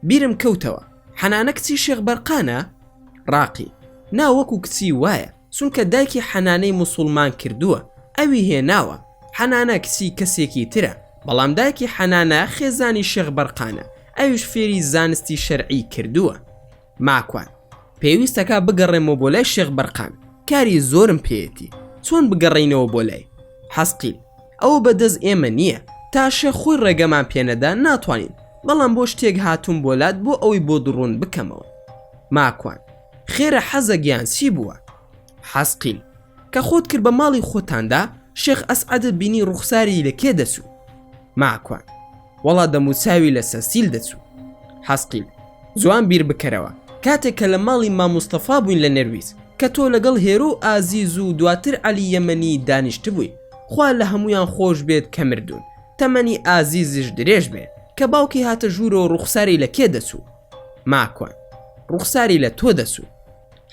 بیرم کەوتەوە، حەنانە کچی شێخ بەرقانە؟ ڕاقی: ناوەکو کچی وایە، چونکە دایکی حەنانەی موسڵمان کردووە، ئەوی هێناوە. حەنانە کچی کەسێکی ترە، بەڵام دایکی حەنانە خێزانی شێخ بەرقانە، ئەویش فێری زانستی شەرعی کردووە. ماکوان: پێویستەکە بگەڕێمەوە بۆ لای شێخ بەرقان، کاری زۆرم پێیەتی، چۆن بگەڕینەوە بۆ لای؟ حەسقیل: ئەوە بەدەست ئێمە نییە، تا شێخ خۆی ڕێگەمان پێنەدا ناتوانین، بەڵام بۆ شتێک هاتوون بۆلات بۆ ئەوەی بۆ دڕون بکەمەوە. ماکوان: خێرە حەزە گیان چی بووە؟ حەسقیل: کە خۆت کرد بە ماڵی خۆتاندا شێخ ئەسعەدت بینی ڕوخساری لە کێ دەچوو؟ ماکوان: وەڵا دەموساوی لە سەسیل دەچوو. حەسقیل: زوان بیر بکەرەوە کاتێک کە لە ماڵی مامۆستەفا بووین لە نەرویز کە تۆ لەگەڵ هێرۆ و ئازیز و دواتر عەلی یەمەنی دانیشت بووی، خوا لە هەمویان خۆش بێت کە مردوون، تەمەنی ئازیزش درێژ بێ کە باوکی هاتە ژوورەوە ڕوخساری لە کێ دەچوو؟ ماکوان: ڕوخساری لە تۆ دەچوو.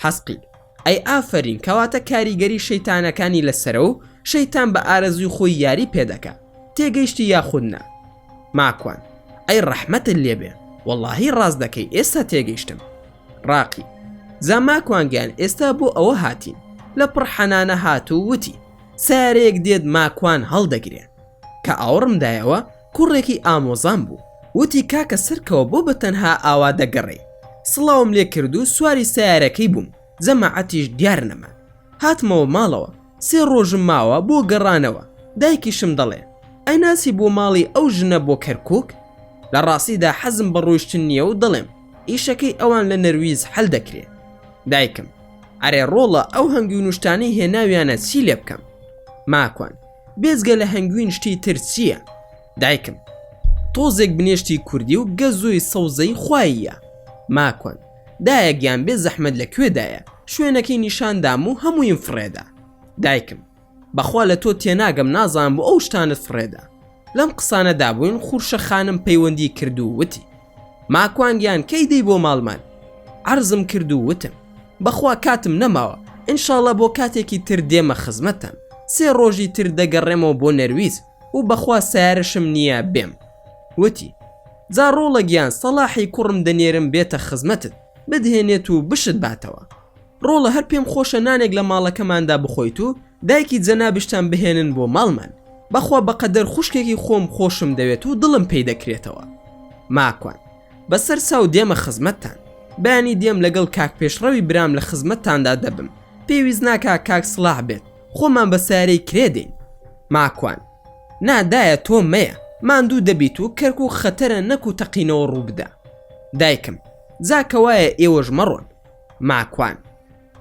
حەسقیل: ئەی ئافرین، کەواتە کاریگەری شەیتانەکانی لەسەرە و شەیتان بە ئارەزوی خۆی یاری پێدەکا، تێگەیشتی یاخودنا؟ ماکوان: ئەی ڕەحمەتت لێبێ، وەڵڵاهی ڕاست دەکەی، ئێستا تێگەیشتم. ڕاقی: زاماکوانگیان ئێستا بۆ ئەوە هاتین. لە پڕ حەنانە هاتوو وتی سارێک دێت ماکوان هەڵدەگرێ کە ئاوڕمدایەوە کوڕێکی ئامۆزان بوو، وتی کاکە سەرکەوە بۆ بەتەنها ئاوا دەگەڕێ. سڵاوم لێ کرد و سواری سیارەکەی بووم، جەماعەتیش دیار نەما. هاتمەوە ماڵەوە، 3 ڕۆژم ماوە بۆ گەڕانەوە. دایکیشم دەڵێ ئەی ناسی بۆ ماڵی ئەو ژنە بۆ کەرکووک؟ لە ڕاستیدا حەزم بە ڕۆیشتن نییە و دەڵێم ئیشەکەی ئەوان لە نەرویز هەل دەکرێ. دایکم: ئەرێ ڕۆڵە ئەو هەنگوی نوشتانەی هێناویانە چی لێ بکەم؟ ماکوان: بێزگە لە هەنگوین شتی تر چییە؟ دایکم: تۆزێک بنێشتی کوردی و گەزوی سەوزەی خواییە. ماکوان: دایەگیان بێ زەحمەت لەکوێدایە؟ شوێنەکەی نیشاندام و هەموویم فڕێدا. دایکم: بەخوا لە تۆ تێناگەم، نازانم بۆ ئەو شتانت فڕێدا. لەم قسانەدا بووین خوڕشە خانم پەیوەندی کرد و وتی ماکوانگیان کەی دەی بۆ ماڵمان؟ عەرزم کرد و وتم بەخوا کاتم نەماوە، ئینشاڵڵا بۆ کاتێکی تر دێمە خزمەتم، 3 ڕۆژی تر دەگەڕێمەوە بۆ نەرویز و بەخوا سیارەشم نییە بێم. وتی جا ڕۆڵە گیان، سەلاحی کوڕم دەنێرم بێتە خزمەتت، بدهێنێت و بشت باتەوە. ڕۆڵە هەر پێم خۆشە نانێک لە ماڵەکەماندا بخۆیت و دایکی جەنابشتان بهێنن بۆ ماڵمان، بەخوا بەقەدەر خوشکێکی خۆم خۆشم دەوێت و دڵم پێی دەکرێتەوە. ماکوان: بەسەر ساو دێمە خزمەتتان، بانی دێم لەگەڵ کاک پێشڕەوی برام لە خزمەتتاندا دەبم، پێویست ناکا کاک سڵاح بێت، خۆمان بە سارەی کرێدەین. ماکوان: نادایە تۆ مەیە، ماندوو دەبیت و کەرکووک خەتەرە نەکو تەقینەوە ڕوو بدە. دایکم: جاکەوایە ئێوەش مەڕۆن. ماکوان: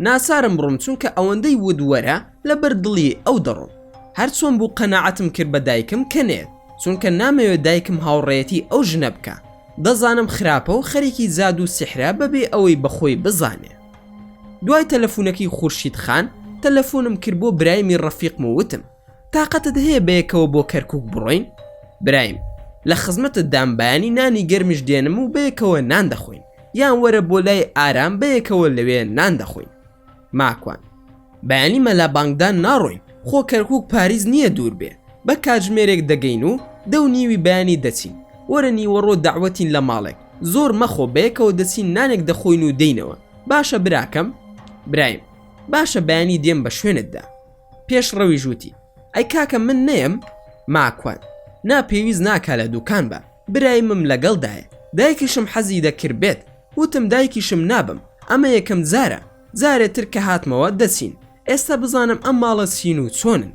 ناسارم بڕم، چونکە ئەوەندەی ودوەرە لەبەر دڵی ئەو دەڕۆم. هەر چۆن بوو قەناعەتم کرد بە دایکم کەنێت، چونکە نامەوێت دایکم هاوڕێیەتی ئەو ژنە بکە. دەزانم خراپە و خەریکی زاد و سحرا بەبێ ئەوەی بەخۆی بزانێ. دوای تەلەفونەکەی خورشید خان تەلەفۆنم کرد بۆ برایمی ڕەفیقم و وتم تاقەتت هەیە بەیەکەوە بۆ کەرکووک بڕۆین؟ برایم: لە خزمەتت دام، بەیانی نانی گەرمش دێنم و بەیەکەوە نان دەخۆین، یان وەرە بۆ لای ئارام بەیەکەوە لەوێ نان دەخۆین. ماکوان: بەیانی مەلا بانگدان ناڕۆین، خۆ کەرکووک پاریز نییە دوور بێ، بە کاتژمێرێک دەگەین و 2:30 بەیانی دەچین، وەرە نیوەڕۆ داوەتین لە ماڵێک، زۆر مەخۆ، بەیەکەوە دەچین نانێک دەخۆین و دەینەوە. باشە براکەم؟ برایم: باشە، بەیانی دێم بە شوێنتدا. پێش ڕەوی ژووتی: ئەی کاکە من نەیەم؟ ماکوان: نا پێویست ناکا لە دوکان بە، برایمم لەگەڵدایە، دایکیشم حەزی دەکرد بێت. وتم دایکیشم نابم، ئەمە یەکەم جارە، جارێتر کە هاتمەوە دەچین، ئێستا بزانم ئەم ماڵە چین و چۆنن.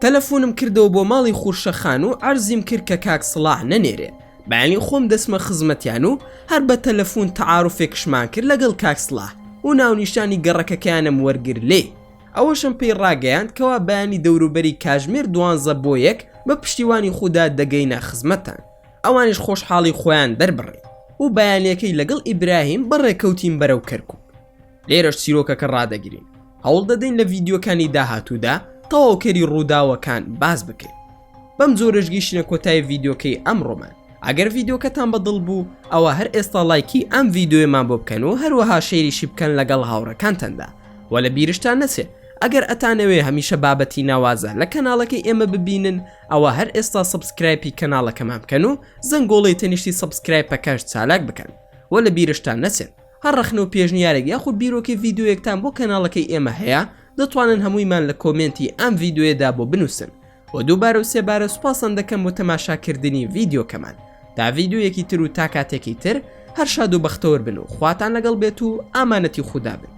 تەلەفۆنم کردەوە بۆ ماڵی خوڕشە خان و عەرزیم کرد کە کاک سڵاح نەنێرێ، بەیانی خۆم دەسمە خزمەتیان و هەر بە تەلەفۆن تەعارفێکشمان کرد لەگەڵ کاک سڵاح و ناونیشانی گەڕەکەکەیانم وەرگر لێ. ئەوەشم پێی ڕاگەیاند کەوا بەیانی دەوروبەری کاژمێر 12 بۆ 1 بە پشتیوانی خوددا دەگەینە خزمەتان، ئەوانیش خۆشحاڵی خۆیان دەربڕێ و بەیانیەکەی لەگەڵ ئیبراهیم بەڕێکەوتین بەرەو کەرکووک. لێرەش چیرۆکەکە ڕادەگرین، هەوڵ دەدەین لە ڤیدیۆکانی داهاتوودا تەواوکەری ڕووداوەکان باز بکەین. بەم جۆرەش گەیشتنە کۆتای ڤیدیۆکەی ئەمڕۆمان. ئەگەر ڤیدیۆکەتان بەدڵ بوو ئەوە هەر ئێستا لایکی ئەم ڤیدیۆیەمان بۆ بکەن و هەروەها شێریشی بکەن لەگەڵ هاوڕەکانتاندا. وە لە بیرشتان نەچێ ئەگەر ئەتانەوێ هەمیشە بابەتی ناوازە لە کەناڵەکەی ئێمە ببینن، ئەوە هەر ئێستا سبسکرایبی کەناڵەکەمان بکەن و زەنگۆڵی تەنیشتی سبسکرایبەکەش چالاک بکەن. وە لە بیرشتان نەچێت هەر ڕەخنە و پێشنیارێک یاخود بیرۆکی ڤیدیۆیەکتان بۆ کەناڵەکەی ئێمە هەیە، دەتوانن هەموویمان لە کۆمنتی ئەم ڤیدیۆیەدا بۆ بنووسن. و دووبارە و سێبارە سوپاسان دەکەم بۆ تەماشاکردنی ڤیدیۆکەمان. تا ڤیدیۆیەکی تر و تا کاتێکی تر هەر شاد و بەختەوەر بن و خواتان لەگەڵ بێت و ئامانەتی خودا بن.